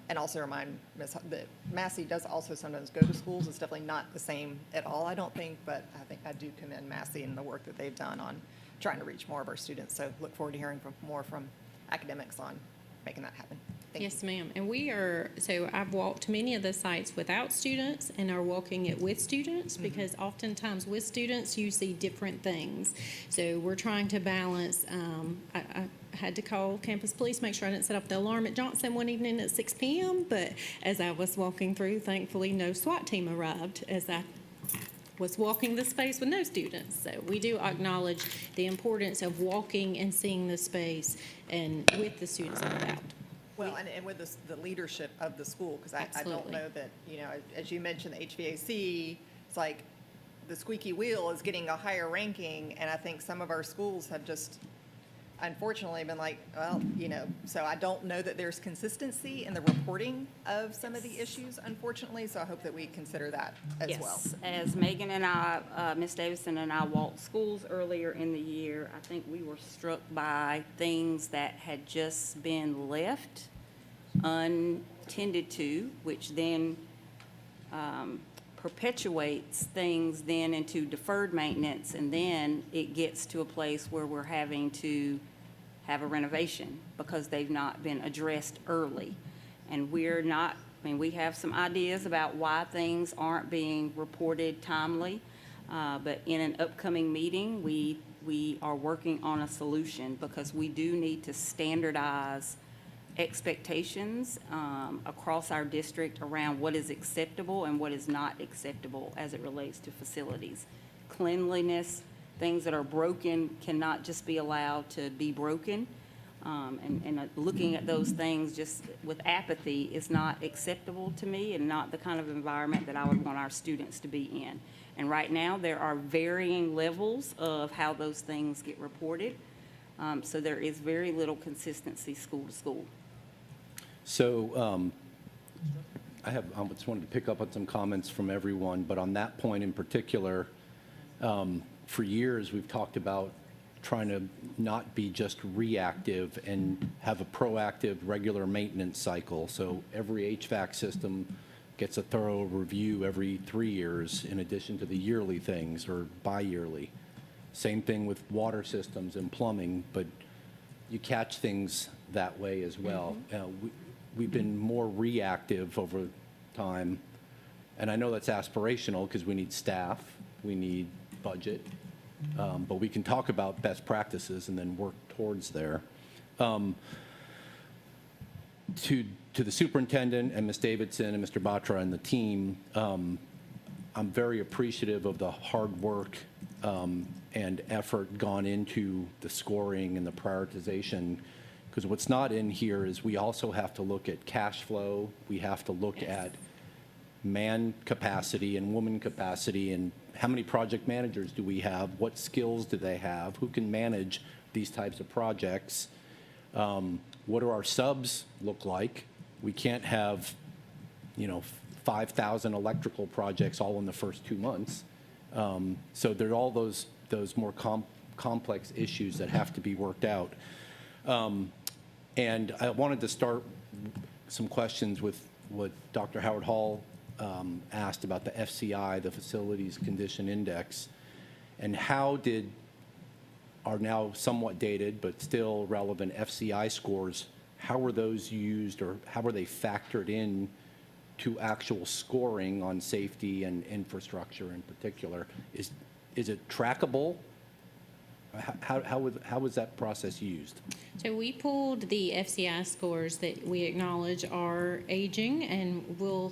And also remind Ms. that Massey does also sometimes go to schools. It's definitely not the same at all, I don't think, but I think I do commend Massey and the work that they've done on trying to reach more of our students. So look forward to hearing more from academics on making that happen. Thank you. Yes, ma'am. And so I've walked many of the sites without students and are walking it with students, because oftentimes with students, you see different things. So we're trying to balance, I had to call campus police, make sure I didn't set off the alarm at Johnson one evening at 6 p.m., but as I was walking through, thankfully, no SWAT team arrived as I was walking the space with no students. So we do acknowledge the importance of walking and seeing the space and with the students and without. Well, and with the leadership of the school, because I don't Absolutely. know that, as you mentioned, the HVAC, it's like the squeaky wheel is getting a higher ranking, and I think some of our schools have just unfortunately been like, well, so I don't know that there's consistency in the reporting of some of the issues, unfortunately, so I hope that we consider that as well. Yes, as Megan and I, Ms. Davison and I walked schools earlier in the year, I think we were struck by things that had just been left untended to, which then perpetuates things then into deferred maintenance, and then it gets to a place where we're having to have a renovation because they've not been addressed early. And we have some ideas about why things aren't being reported timely, but in an upcoming meeting, we are working on a solution, because we do need to standardize expectations across our district around what is acceptable and what is not acceptable as it relates to facilities. Cleanliness, things that are broken cannot just be allowed to be broken. Looking at those things just with apathy is not acceptable to me, and not the kind of environment that I would want our students to be in. And right now, there are varying levels of how those things get reported. So there is very little consistency school to school. So I just wanted to pick up on some comments from everyone, but on that point in particular, for years, we've talked about trying to not be just reactive and have a proactive, regular maintenance cycle. So every HVAC system gets a thorough review every 3 years, in addition to the yearly things or bi-yearly. Same thing with water systems and plumbing, but you catch things that way as well. We've been more reactive over time, and I know that's aspirational because we need staff, we need budget, but we can talk about best practices and then work towards there. to the superintendent and Ms. Davidson and Mr. Batra and the team, I'm very appreciative of the hard work and effort gone into the scoring and the prioritization, because what's not in here is we also have to look at cash flow, we have to look at man capacity and woman capacity, and how many project managers do we have, what skills do they have, who can manage these types of projects, what do our subs look like? We can't have, 5,000 electrical projects all in the first 2 months. So there are all those more complex issues that have to be worked out. And I wanted to start some questions with what Dr. Howard Hall asked about the FCI, the Facilities Condition Index, and how did our now somewhat dated but still relevant FCI scores, how were those used or how were they factored in to actual scoring on safety and infrastructure in particular? Is it trackable? How was that process used? So we pulled the FCI scores that we acknowledge are aging, and we'll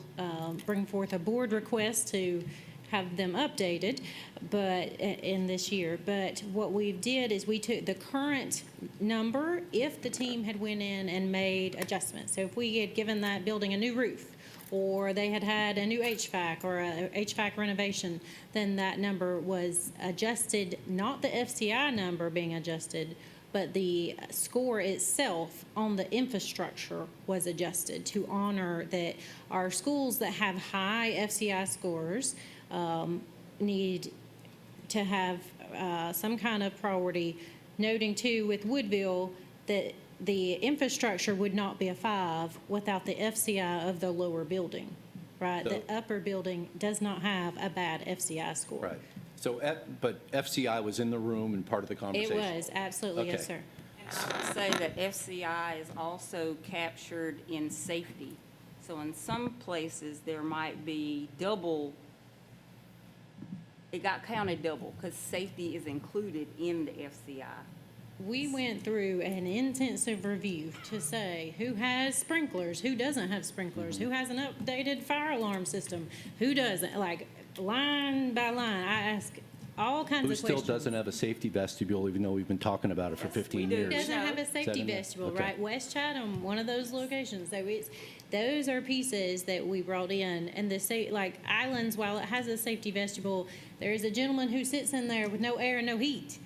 bring forth a board request to have them updated, but in this year. But what we did is we took the current number if the team had went in and made adjustments. So if we had given that building a new roof, or they had had a new HVAC or a HVAC renovation, then that number was adjusted, not the FCI number being adjusted, but the score itself on the infrastructure was adjusted to honor that our schools that have high FCI scores need to have some kind of priority, noting too with Woodville that the infrastructure would not be a 5 without the FCI of the lower building, right? So- The upper building does not have a bad FCI score. Right. So, but FCI was in the room and part of the It conversation? was, absolutely, yes, Okay. sir. I would say that FCI is also captured in safety. So in some places, there might be double, it got counted double, because safety is included in the FCI. We went through an intensive review to say who has sprinklers, who doesn't have sprinklers, who has an updated fire alarm system, who doesn't, like, line by line. I ask all kinds Who of still questions. doesn't have a safety vestibule, even though we've been talking about it for 15 do. years? Doesn't have a safety in there? vestibule, Okay. right? West Chatham, one of those locations. So those are pieces that we brought in. And like Islands, while it has a safety vestibule, there is a gentleman who sits in there with no air and no heat.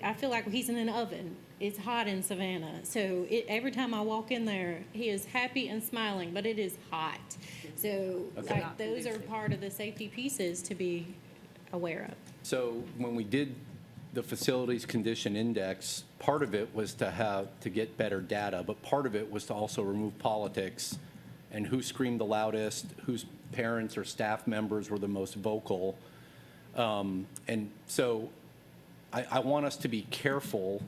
I feel like he's in an oven. It's hot in Savannah. So every time I walk in there, he is happy and smiling, but it is hot. So Okay. like those are part of the safety pieces to be aware of. So when we did the Facilities Condition Index, part of it was to get better data, but part of it was to also remove politics and who screamed the loudest, whose parents or staff members were the most vocal. And so I want us to be careful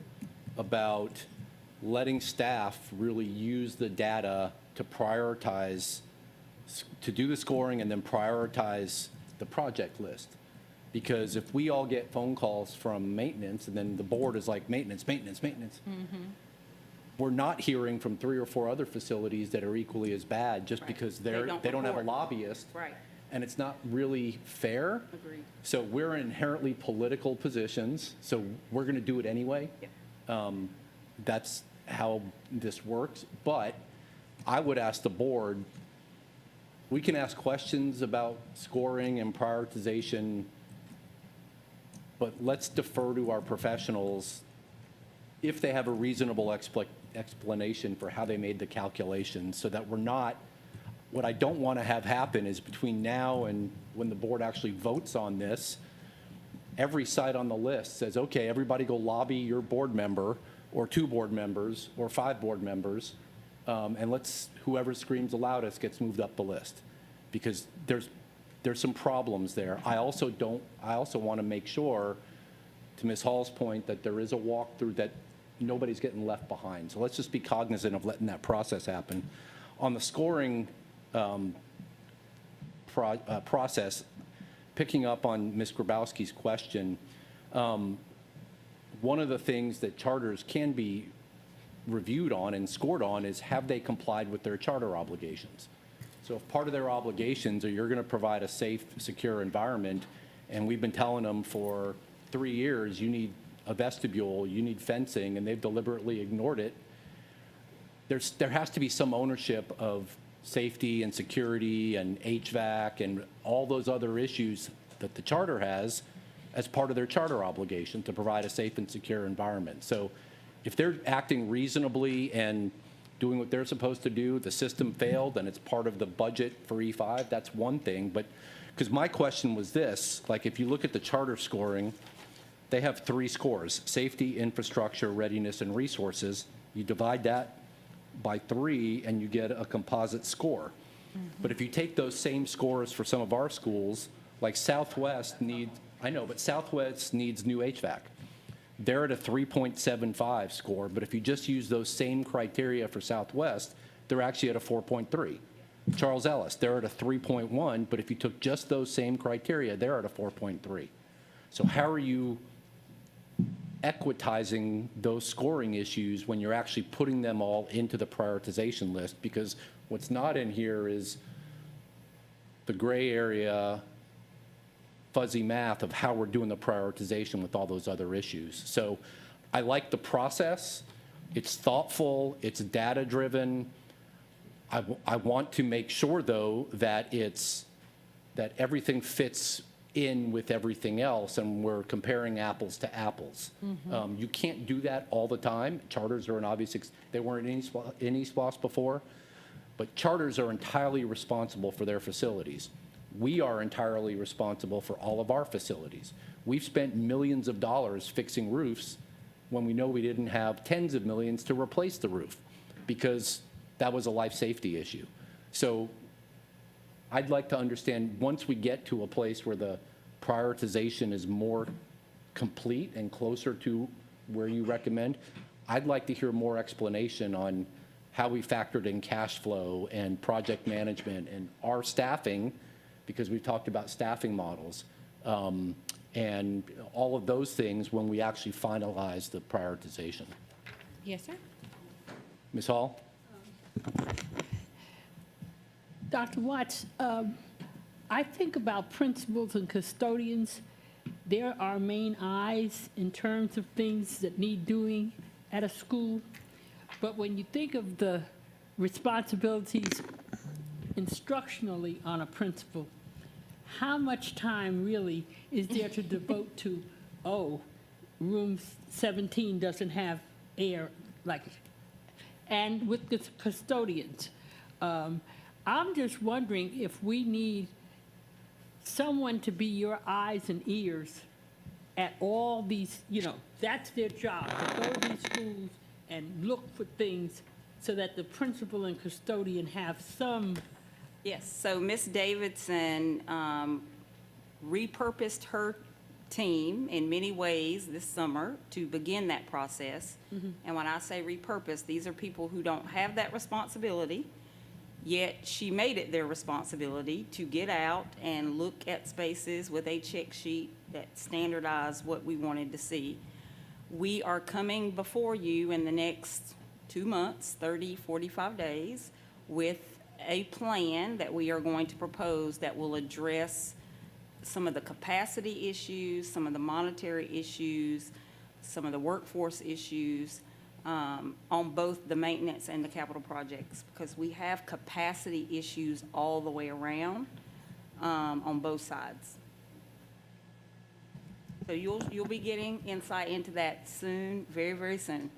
about letting staff really use the data to prioritize, to do the scoring and then prioritize the project list. Because if we all get phone calls from maintenance and then the board is like, maintenance, maintenance, maintenance, we're not hearing from 3 or 4 other facilities that are equally as bad just Right. because They they don't don't have a report. lobbyist. Right. And it's not really fair. Agreed. So we're in inherently political positions, so we're going to do it anyway. Yep. That's how this works. But I would ask the board, we can ask questions about scoring and prioritization, but let's defer to our professionals if they have a reasonable explanation for how they made the calculations, so that we're not, what I don't want to have happen is between now and when the board actually votes on this, every site on the list says, okay, everybody go lobby your board member, or 2 board members, or 5 board members, and whoever screams the loudest gets moved up the list. Because there's some problems there. I also want to make sure, to Ms. Hall's point, that there is a walkthrough, that nobody's getting left behind. So let's just be cognizant of letting that process happen. On the scoring process, picking up on Ms. Grabowski's question, one of the things that charters can be reviewed on and scored on is, have they complied with their charter obligations? So if part of their obligations are you're going to provide a safe, secure environment, and we've been telling them for 3 years, you need a vestibule, you need fencing, and they've deliberately ignored it, there has to be some ownership of safety and security and HVAC and all those other issues that the charter has as part of their charter obligation to provide a safe and secure environment. So if they're acting reasonably and doing what they're supposed to do, the system failed and it's part of the budget for E5, that's one thing. But, because my question was this, like if you look at the charter scoring, they have 3 scores: safety, infrastructure, readiness, and resources. You divide that by 3 and you get a composite score. But if you take those same scores for some of our schools, like Southwest Southwest needs new HVAC. They're at a 3.75 score, but if you just use those same criteria for Southwest, they're actually at a 4.3. Charles Ellis, they're at a 3.1, but if you took just those same criteria, they're at a 4.3. So how are you equitizing those scoring issues when you're actually putting them all into the prioritization list? Because what's not in here is the gray area, fuzzy math of how we're doing the prioritization with all those other issues. So I like the process. It's thoughtful, it's data-driven. I want to make sure, though, that everything fits in with everything else, and we're comparing apples to apples. You can't do that all the time. Charters are an obvious, they weren't in East Los before, but charters are entirely responsible for their facilities. We are entirely responsible for all of our facilities. We've spent millions of dollars fixing roofs when we know we didn't have tens of millions to replace the roof, because that was a life safety issue. So I'd like to understand, once we get to a place where the prioritization is more complete and closer to where you recommend, I'd like to hear more explanation on how we factored in cash flow and project management and our staffing, because we've talked about staffing models, and all of those things when we actually finalize the prioritization. Yes, sir. Ms. Hall? Dr. Watts, I think about principals and custodians. They're our main eyes in terms of things that need doing at a school. But when you think of the responsibilities instructionally on a principal, how much time really is there to devote to, room 17 doesn't have air, and with the custodians? I'm just wondering if we need someone to be your eyes and ears at all these, that's their job, to go to these schools and look for things so that the principal and custodian have some. Yes, so Ms. Davidson repurposed her team in many ways this summer to begin that process. And when I say repurposed, these are people who don't have that responsibility, yet she made it their responsibility to get out and look at spaces with a check sheet that standardized what we wanted to see. We are coming before you in the next 2 months, 30, 45 days, with a plan that we are going to propose that will address some of the capacity issues, some of the monetary issues, some of the workforce issues on both the maintenance and the capital projects, because we have capacity issues all the way around on both sides. So you'll be getting insight into that soon, very, very soon.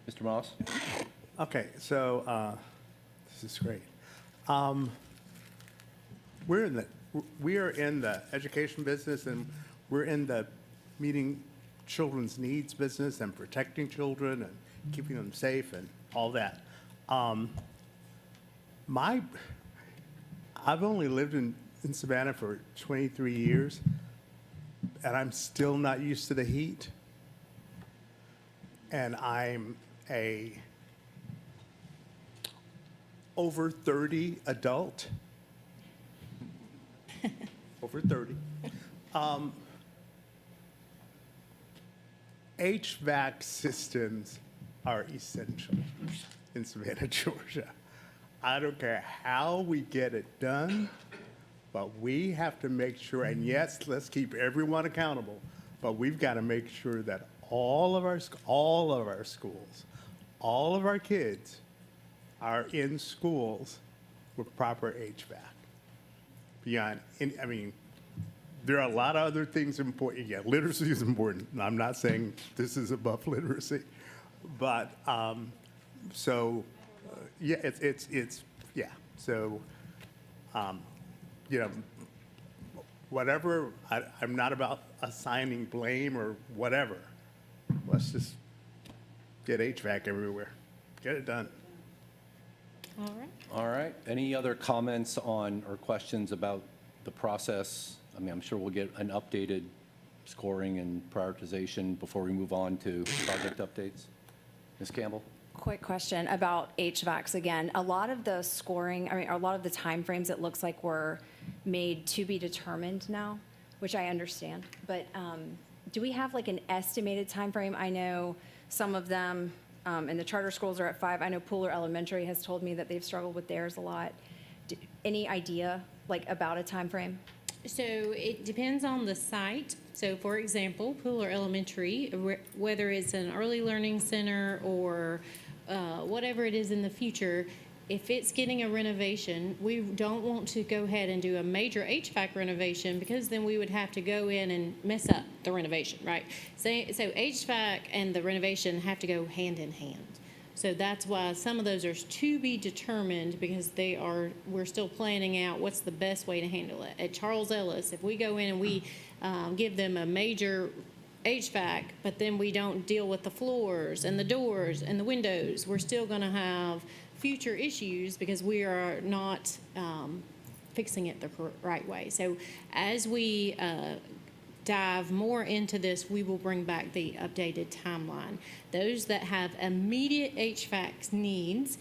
Mr. Moss? Okay, so this is great. We are in the education business, and we're in the meeting children's needs business and protecting children and keeping them safe and all that. I've only lived in Savannah for 23 years, and I'm still not used to the heat. And I'm a over 30 adult. Over 30. HVAC systems are essential in Savannah, Georgia. I don't care how we get it done, but we have to make sure, and yes, let's keep everyone accountable, but we've got to make sure that all of our schools, all of our kids are in schools with proper HVAC. Beyond, I mean, there are a lot of other things important. Yeah, literacy is important. I'm not saying this is above literacy, but yeah, it's yeah. So, you know, whatever. I'm not about assigning blame or whatever. Let's just get HVAC everywhere. Get it done. All right. All right. Any other comments on or questions about the process? I mean, I'm sure we'll get an updated scoring and prioritization before we move on to project updates. Ms. Campbell? Quick question about HVACs again. A lot of the scoring, I mean, a lot of the timeframes, it looks like were made to be determined now, which I understand. But do we have like an estimated timeframe? I know some of them, and the charter schools are at 5. I know Pooler Elementary has told me that they've struggled with theirs a lot. Any idea, like, about a timeframe? So it depends on the site. So for example, Pooler Elementary, whether it's an early learning center or whatever it is in the future, if it's getting a renovation, we don't want to go ahead and do a major HVAC renovation because then we would have to go in and mess up the renovation, right? So HVAC and the renovation have to go hand in hand. So that's why some of those are to be determined because we're still planning out what's the best way to handle it. At Charles Ellis, if we go in and we give them a major HVAC, but then we don't deal with the floors and the doors and the windows, we're still going to have future issues because we are not fixing it the right way. So as we dive more into this, we will bring back the updated timeline. Those that have immediate HVAC needs,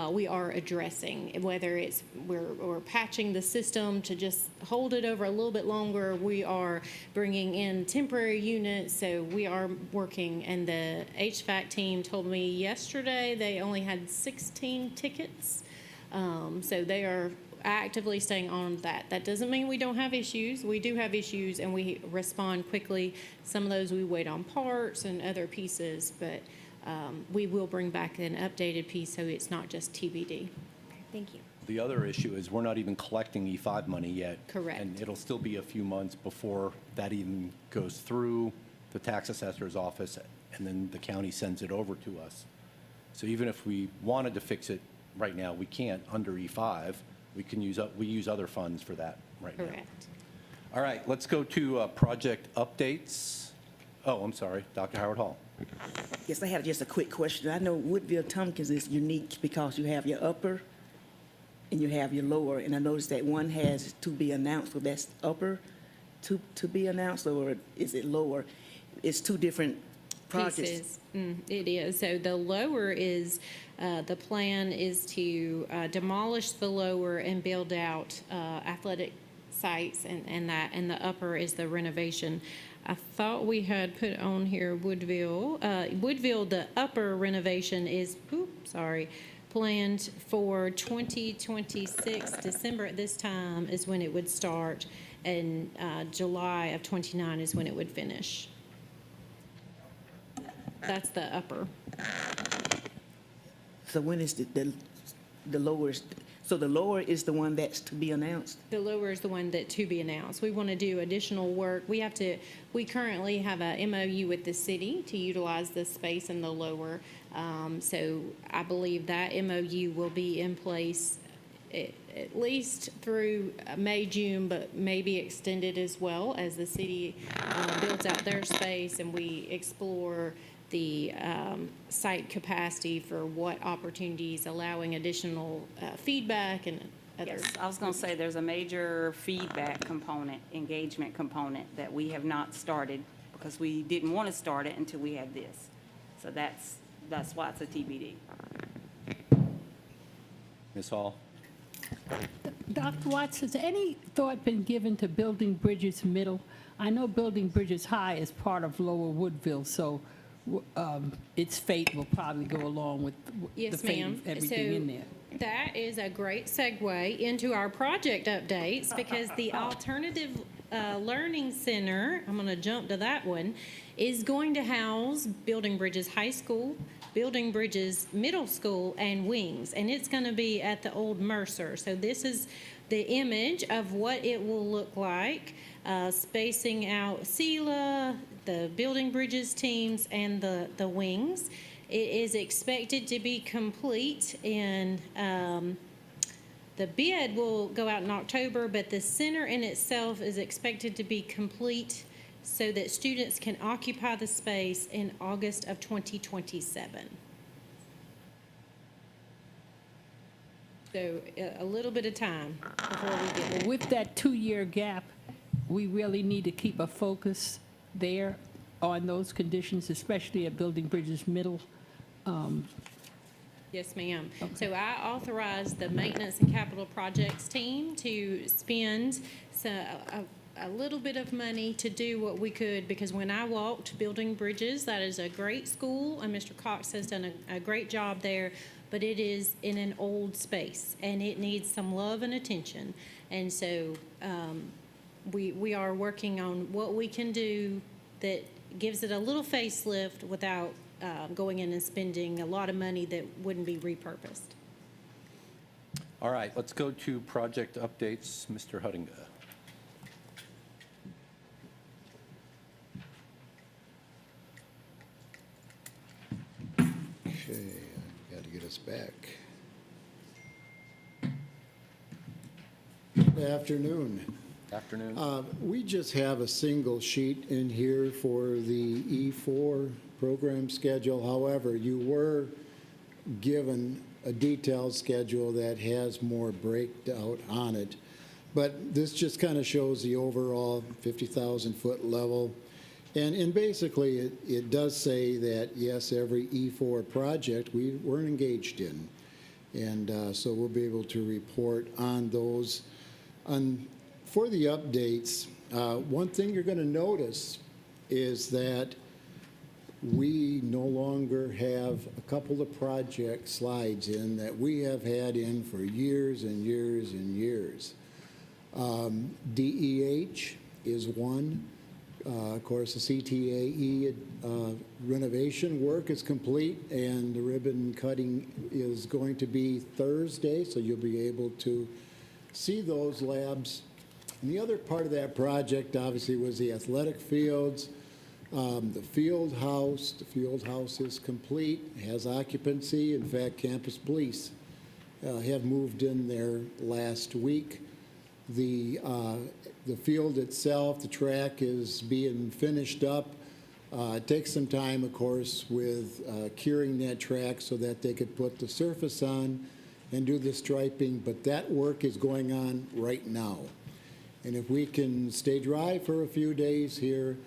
we are addressing, whether it's we're patching the system to just hold it over a little bit longer. We are bringing in temporary units, so we are working. And the HVAC team told me yesterday they only had 16 tickets, so they are actively staying on that. That doesn't mean we don't have issues. We do have issues, and we respond quickly. Some of those we wait on parts and other pieces, but we will bring back an updated piece so it's not just TBD. Thank you. The other issue is we're not even collecting E5 money yet. Correct. And it'll still be a few months before that even goes through the tax assessor's office, and then the county sends it over to us. So even if we wanted to fix it right now, we can't under E5. We use other funds for that right now. Correct. All right, let's go to project updates. Oh, I'm sorry, Dr. Howard Hall. Yes, I have just a quick question. I know Woodville Tompkins is unique because you have your upper and you have your lower, and I noticed that one has to be announced, so that's upper to be announced, or is it lower? It's two different projects. Pieces. It is. So the lower is, the plan is to demolish the lower and build out athletic sites, and the upper is the renovation. I thought we had put on here Woodville. Woodville, the upper renovation is, planned for 2026. December at this time is when it would start, and July of 29 is when it would finish. That's the upper. So when is the lower, so the lower is the one that's to be announced? The lower is the one that to be announced. We want to do additional work. We currently have a MOU with the city to utilize the space in the lower. So I believe that MOU will be in place at least through May, June, but maybe extended as well as the city builds out their space and we explore the site capacity for what opportunities, allowing additional feedback and others. Yes, I was going to say, there's a major feedback component, engagement component that we have not started because we didn't want to start it until we had this. So that's why it's a TBD. Ms. Hall? Dr. Watts, has any thought been given to building bridges middle? I know building bridges high is part of Lower Woodville, so its fate will probably go along with the Yes, fate ma'am. of everything in there. That is a great segue into our project updates because the Alternative Learning Center, I'm going to jump to that one, is going to house Building Bridges High School, Building Bridges Middle School, and Wings. And it's going to be at the old Mercer. So this is the image of what it will look like, spacing out SELA, the Building Bridges teams, and the Wings. It is expected to be complete in, the bid will go out in October, but the center in itself is expected to be complete so that students can occupy the space in August of 2027. So a little bit of time before we get there. With that 2-year gap, we really need to keep a focus there on those conditions, especially at Building Bridges Middle. Yes, ma'am. So I authorized the Maintenance and Capital Projects team to spend a little bit of money to do what we could, because when I walked Building Bridges, that is a great school, and Mr. Cox has done a great job there, but it is in an old space, and it needs some love and attention. And so we are working on what we can do that gives it a little facelift without going in and spending a lot of money that wouldn't be repurposed. All right, let's go to project updates. Mr. Huttinga. Okay, got to get us back. Good afternoon. Afternoon. We just have a single sheet in here for the E4 program schedule. However, you were given a detailed schedule that has more breakdown on it. But this just kind of shows the overall 50,000-foot level. And basically, it does say that, yes, every E4 project we're engaged in. And so we'll be able to report on those. For the updates, one thing you're going to notice is that we no longer have a couple of project slides in that we have had in for years and years and years. DEH is one. Of course, the CTAE renovation work is complete, and the ribbon cutting is going to be Thursday, so you'll be able to see those labs. And the other part of that project, obviously, was the athletic fields. The field house is complete, has occupancy. In fact, Campus Police have moved in there last week. The field itself, the track is being finished up. It takes some time, of course, with curing that track so that they could put the surface on and do the striping, but that work is going on right now. And if we can stay dry for a few days here,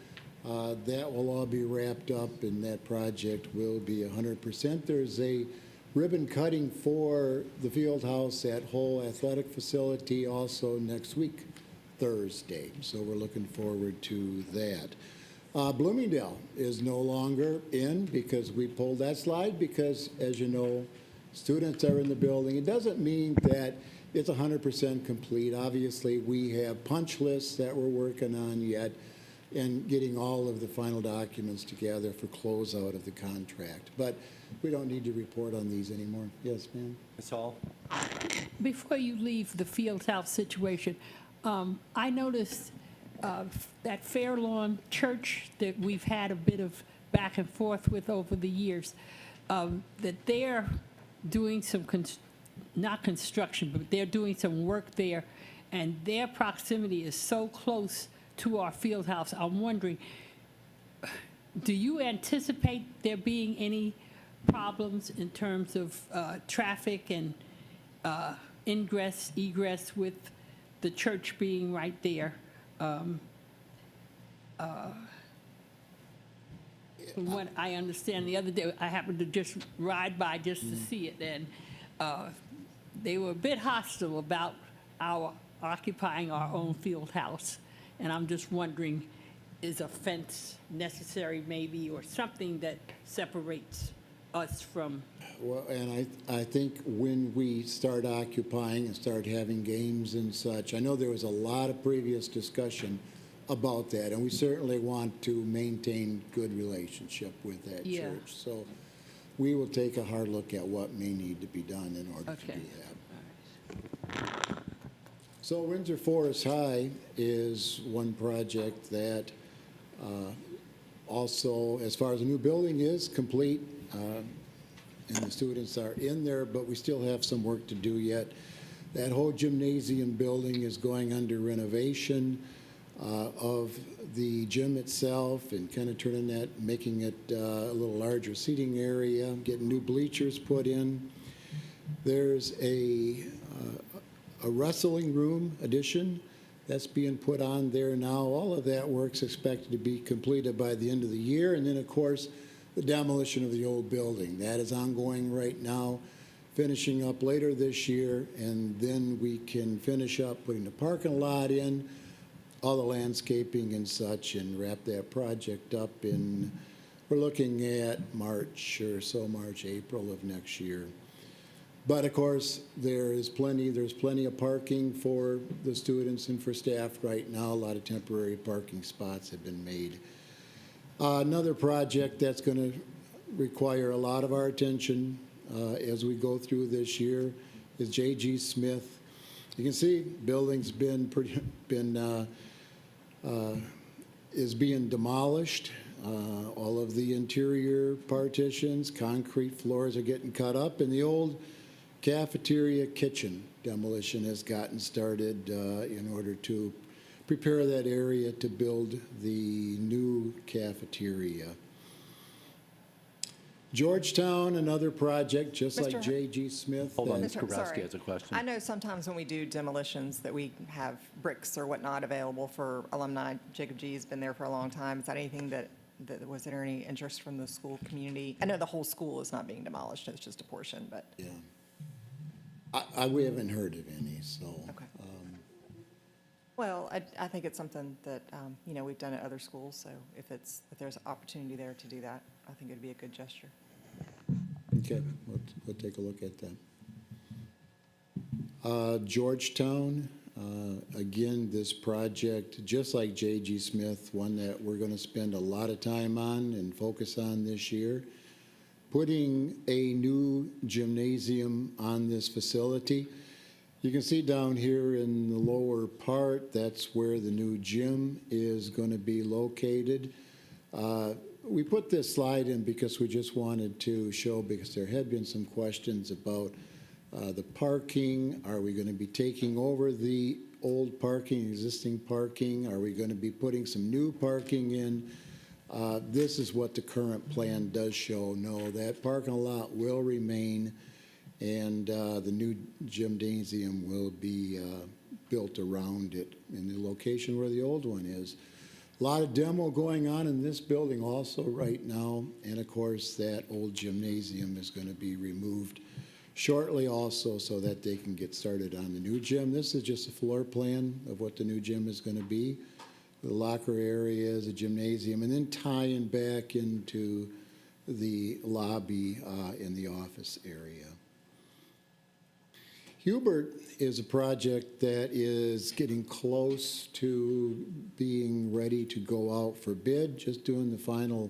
that will all be wrapped up and that project will be 100%. There's a ribbon cutting for the field house at Hull Athletic Facility also next week, Thursday. So we're looking forward to that. Bloomingdale is no longer in because we pulled that slide because, as you know, students are in the building. It doesn't mean that it's 100% complete. Obviously, we have punch lists that we're working on yet and getting all of the final documents together for closeout of the contract. But we don't need to report on these anymore. Yes, ma'am? Ms. Hall? Before you leave the field house situation, I noticed that Fairlawn Church that we've had a bit of back and forth with over the years, that they're doing some, not construction, but they're doing some work there, and their proximity is so close to our field house. I'm wondering, do you anticipate there being any problems in terms of traffic and ingress, egress with the church being right there? From what I understand, the other day, I happened to just ride by just to see it, and they were a bit hostile about our occupying our own field house. And I'm just wondering is a fence necessary maybe, or something that separates us from, Well, and I think when we start occupying and start having games and such, I know there was a lot of previous discussion about that, and we certainly want to maintain good relationship with that Yeah. church. So we will take a hard look at what may need to be done in order to Okay. do that. So Windsor Forest High is one project that also, as far as the new building is complete, and the students are in there, but we still have some work to do yet. That whole gymnasium building is going under renovation of the gym itself and kind of turning that, making it a little larger seating area, getting new bleachers put in. There's a wrestling room addition that's being put on there now. All of that work's expected to be completed by the end of the year. And then, of course, the demolition of the old building. That is ongoing right now, finishing up later this year, and then we can finish up putting the parking lot in, all the landscaping and such, and wrap that project up in, we're looking at March or so, March, April of next year. But of course, there's plenty of parking for the students and for staff right now. A lot of temporary parking spots have been made. Another project that's going to require a lot of our attention as we go through this year is J.G. Smith. You can see building's is being demolished. All of the interior partitions, concrete floors are getting cut up, and the old cafeteria kitchen demolition has gotten started in order to prepare that area to build the new cafeteria. Georgetown, another project, just like Mr. J.G. Smith. Hold on, that- Ms. Sorry. Grabowski has a question. I know sometimes when we do demolitions that we have bricks or whatnot available for alumni. Jacob G. has been there for a long time. Is that anything that was there any interest from the school community? I know the whole school is not being demolished, it's just a portion, but, Yeah. We haven't heard of any, so. okay. Well, I think it's something that, we've done at other schools, so if there's opportunity there to do that, I think it'd be a good gesture. Okay, we'll take a look at that. Georgetown, again, this project, just like J.G. Smith, one that we're going to spend a lot of time on and focus on this year. Putting a new gymnasium on this facility. You can see down here in the lower part, that's where the new gym is going to be located. We put this slide in because we just wanted to show, because there had been some questions about the parking. Are we going to be taking over the old parking, existing parking? Are we going to be putting some new parking in? This is what the current plan does show. No, that parking lot will remain, and the new gymnasium will be built around it in the location where the old one is. A lot of demo going on in this building also right now, and of course that old gymnasium is going to be removed shortly also so that they can get started on the new gym. This is just a floor plan of what the new gym is going to be. The locker areas, the gymnasium, and then tying back into the lobby in the office area. Hubert is a project that is getting close to being ready to go out for bid, just doing the final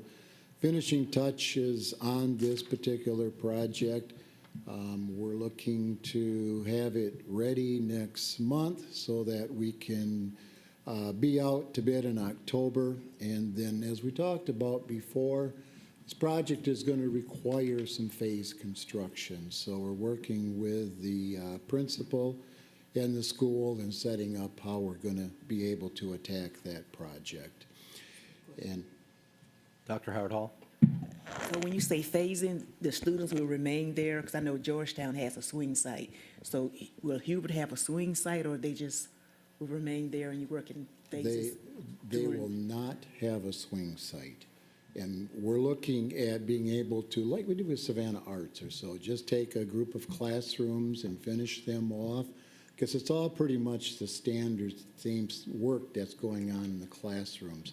finishing touches on this particular project. We're looking to have it ready next month so that we can be out to bid in October. And then, as we talked about before, this project is going to require some phase construction. So we're working with the principal and the school and setting up how we're going to be able to attack that project. And Dr. Howard Hall? So when you say phasing, the students will remain there, because I know Georgetown has a swing site. So will Hubert have a swing site, or they just will remain there and you work in phases? they will not have a swing site. And we're looking at being able to, like we did with Savannah Arts or so, just take a group of classrooms and finish them off, because it's all pretty much the standard same work that's going on in the classrooms.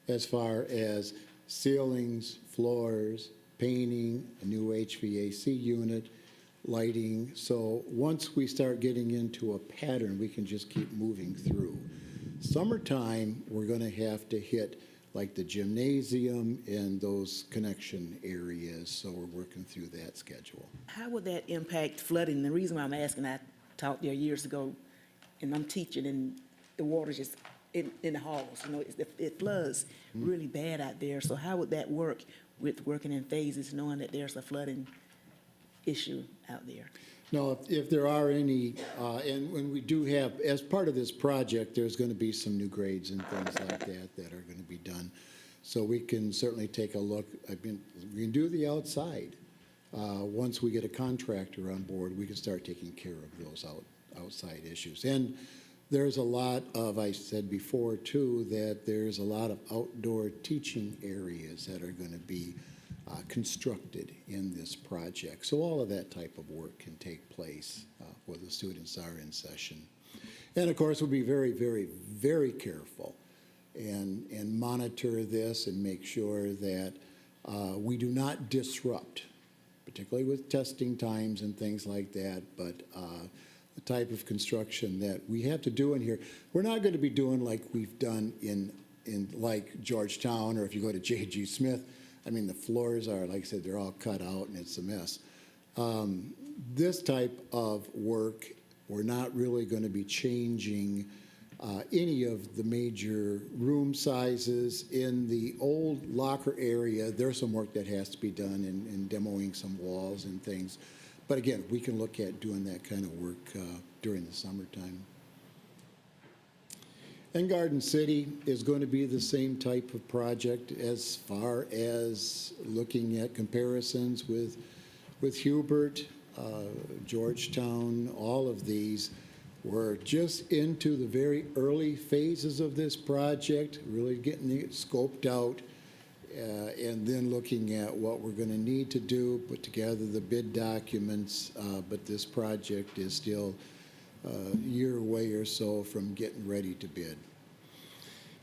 as far as ceilings, floors, painting, a new HVAC unit, lighting. So once we start getting into a pattern, we can just keep moving through. Summertime, we're going to have to hit like the gymnasium and those connection areas, so we're working through that schedule. How would that impact flooding? The reason why I'm asking, I taught there years ago, and I'm teaching, and the water's just in the halls, you know, it floods really bad out there. So how would that work with working in phases, knowing that there's a flooding going out there? Now, if there are any, and when we do have, as part of this project, there's going to be some new grades and things like that that are going to be done. So we can certainly take a look. We can do the outside. Once we get a contractor on board, we can start taking care of those outside issues. And there's a lot of, I said before too, that there's a lot of outdoor teaching areas that are going to be constructed in this project. So all of that type of work can take place where the students are in session. And of course, we'll be very, very, very careful and monitor this and make sure that we do not disrupt, particularly with testing times and things like that, but the type of construction that we have to do in here, we're not going to be doing like we've done in like Georgetown, or if you go to J.G. Smith. I mean, the floors are, like I said, they're all cut out and it's a mess. This type of work, we're not really going to be changing any of the major room sizes. In the old locker area, there's some work that has to be done in demoing some walls and things. But again, we can look at doing that kind of work during the summertime. And Garden City is going to be the same type of project as far as looking at comparisons with Hubert, Georgetown, all of these. We're just into the very early phases of this project, really getting it scoped out, and then looking at what we're going to need to do, put together the bid documents, but this project is still a year away or so from getting ready to bid.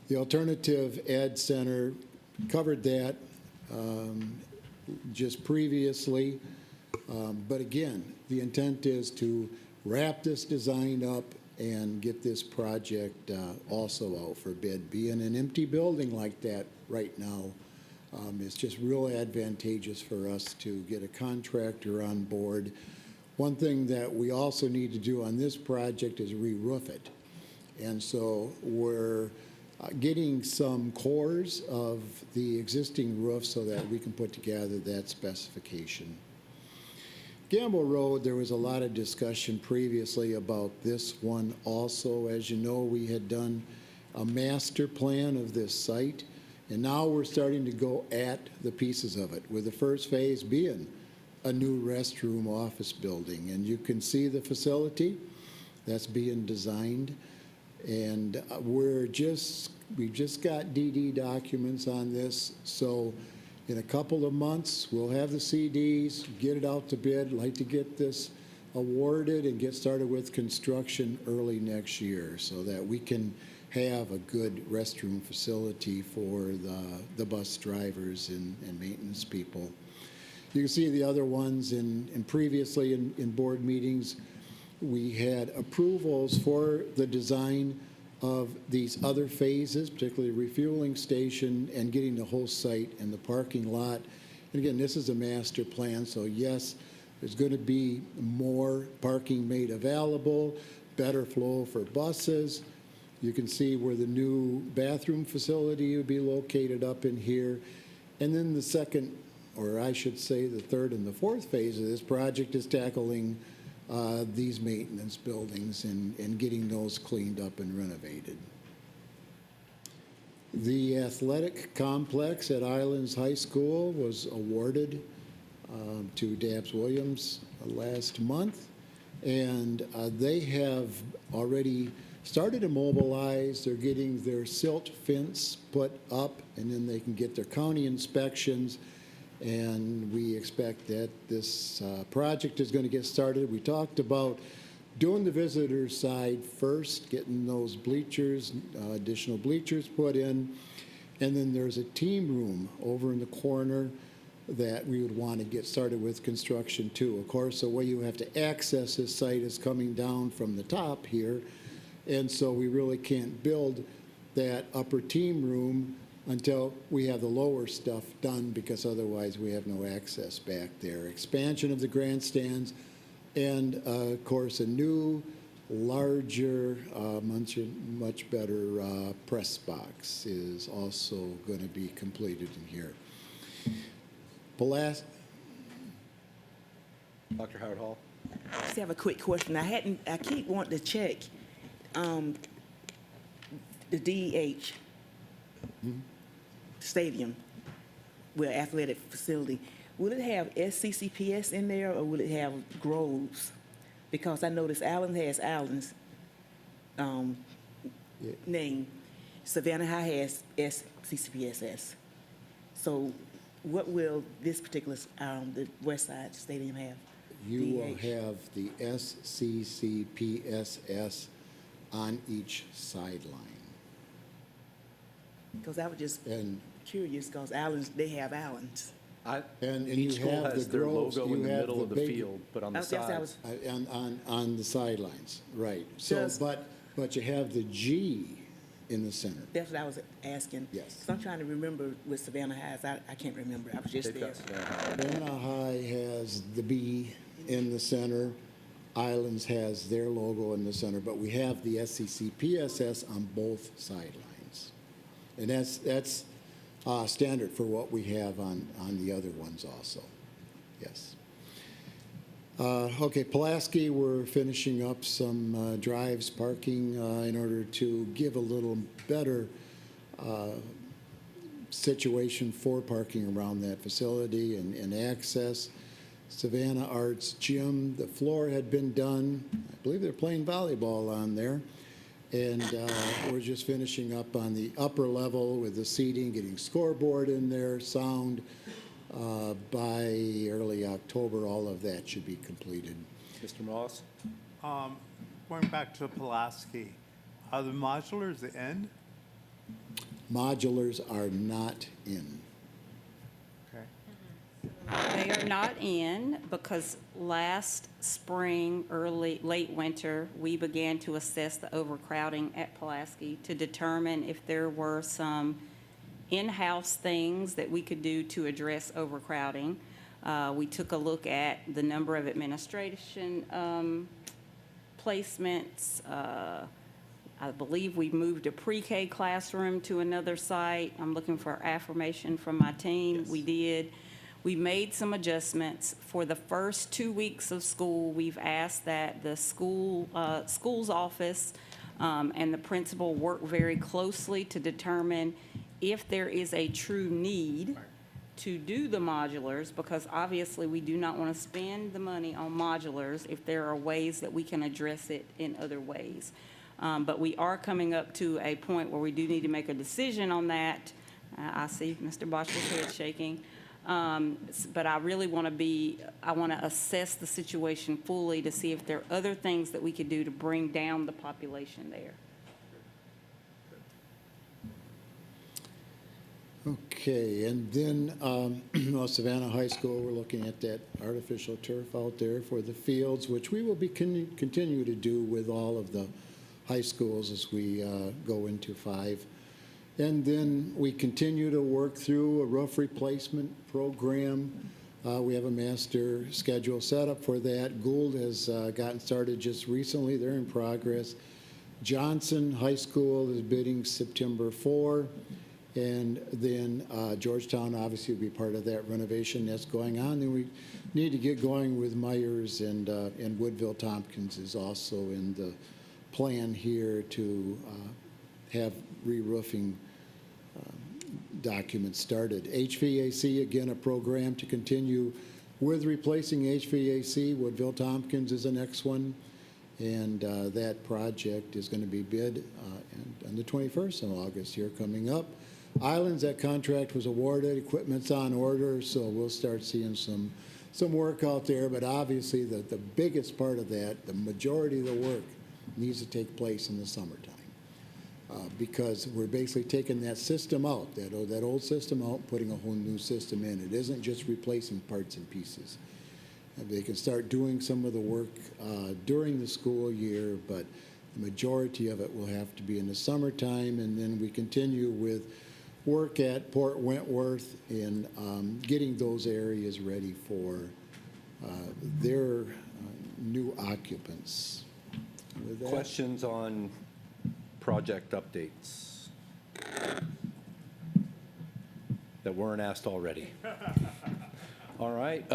The Alternative Ed Center covered that just previously, but again, the intent is to wrap this design up and get this project also out for bid. Being an empty building like that right now, it's just real advantageous for us to get a contractor on board. One thing that we also need to do on this project is re-roof it. And so we're getting some cores of the existing roof so that we can put together that specification. Gamble Road, there was a lot of discussion previously about this one also. As you know, we had done a master plan of this site, and now we're starting to go at the pieces of it, with the first phase being a new restroom office building. And you can see the facility that's being designed. And we've just got DD documents on this, so in a couple of months, we'll have the CDs, get it out to bid. Like to get this awarded and get started with construction early next year so that we can have a good restroom facility for the bus drivers and maintenance people. You can see the other ones previously in board meetings. We had approvals for the design of these other phases, particularly refueling station and getting the whole site and the parking lot. And again, this is a master plan, so yes, there's going to be more parking made available, better flow for buses. You can see where the new bathroom facility would be located up in here. And then the second, or I should say the third and the fourth phase of this project is tackling these maintenance buildings and getting those cleaned up and renovated. The athletic complex at Islands High School was awarded to Dabbs Williams last month, and they have already started to mobilize. They're getting their silt fence put up, and then they can get their county inspections. And we expect that this project is going to get started. We talked about doing the visitor side first, getting those bleachers, additional bleachers put in, And then there's a team room over in the corner that we would want to get started with construction too. Of course, the way you have to access this site is coming down from the top here. And so we really can't build that upper team room until we have the lower stuff done, because otherwise we have no access back there. Expansion of the grandstands, and of course, a new, larger, much better press box is also going to be completed in here. Dr. Howard Hall? I just have a quick question. I keep wanting to check, the DEH stadium, well, athletic facility. Will it have SCCPS in there, or will it have Groves? Because I noticed Allen has Allen's, name. Savannah High has SCCPSS. So what will this particular, the West Side Stadium have? You will DH? have the SCCPSS on each sideline. Because I was just And curious, because Allen's, they have Allen's. And Each you school have has the their Groves, logo in you the have middle of the big- field, but on the That's what I sides. was, on the sidelines, right. So, Does- but you have the G in the center. that's what I was asking. Yes. Because I'm trying to remember with Savannah Highs, I can't remember, I was just They've there. got Savannah High. Savannah High has the B in the center. Islands has their logo in the center, but we have the SCCPSS on both sidelines. And that's standard for what we have on the other ones also. Yes. Okay, Pulaski, we're finishing up some drives, parking, in order to give a little better situation for parking around that facility and access. Savannah Arts Gym, the floor had been done. I believe they're playing volleyball on there. And we're just finishing up on the upper level with the seating, getting scoreboard in there, sound. By early October, all of that should be completed. Mr. Moss? Going back to Pulaski, are the modulars the end? Modulars are not in. Okay. They are not in because last spring, late winter, we began to assess the overcrowding at Pulaski to determine if there were some in-house things that we could do to address overcrowding. We took a look at the number of administration placements. I believe we moved a pre-K classroom to another site. I'm looking for affirmation from my team. Yes. We did. We made some adjustments. For the first 2 weeks of school, we've asked that the school's office and the principal work very closely to determine if there is a true need to do the modulars, because obviously we do not want to spend the money on modulars if there are ways that we can address it in other ways. But we are coming up to a point where we do need to make a decision on that. I see Mr. Bosch's head shaking. But I really want to assess the situation fully to see if there are other things that we could do to bring down the population there. Okay, and then, Savannah High School, we're looking at that artificial turf out there for the fields, which we will be continue to do with all of the high schools as we go into 5. And then we continue to work through a roof replacement program. We have a master schedule set up for that. Gould has gotten started just recently. They're in progress. Johnson High School is bidding September 4. And then Georgetown obviously will be part of that renovation that's going on. Then we need to get going with Myers, and Woodville Tompkins is also in the plan here to have re-roofing documents started. HVAC, again, a program to continue with replacing HVAC. Woodville Tompkins is the next one. And that project is going to be bid on the 21st of August here coming up. Islands, that contract was awarded, equipment's on order, so we'll start seeing some work out there. But obviously, the biggest part of that, the majority of the work, needs to take place in the summertime. because we're basically taking that system out, that old system out, and putting a whole new system in. It isn't just replacing parts and pieces. They can start doing some of the work during the school year, but the majority of it will have to be in the summertime, and then we continue with work at Port Wentworth in getting those areas ready for their new occupants. With that, Questions on project updates that weren't asked already? All right.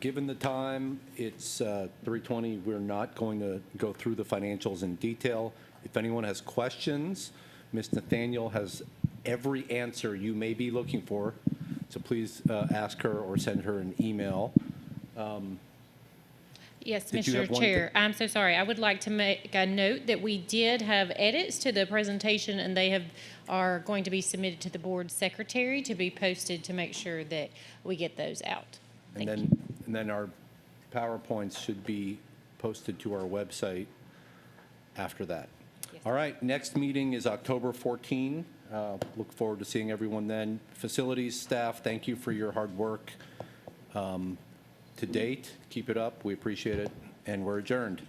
Given the time, it's 3:20. We're not going to go through the financials in detail. If anyone has questions, Ms. Nathaniel has every answer you may be looking for, so please ask her or send her an email. Yes, Did you Mr. have one Chair, thing? I'm so sorry. I would like to make a note that we did have edits to the presentation, and they are going to be submitted to the board secretary to be posted to make sure that we get those out. And Thank you. then our PowerPoints should be posted to our website after that. Yes. All right, next meeting is October 14. Look forward to seeing everyone then. Facilities staff, thank you for your hard work to date. Keep it up. We appreciate it, and we're adjourned.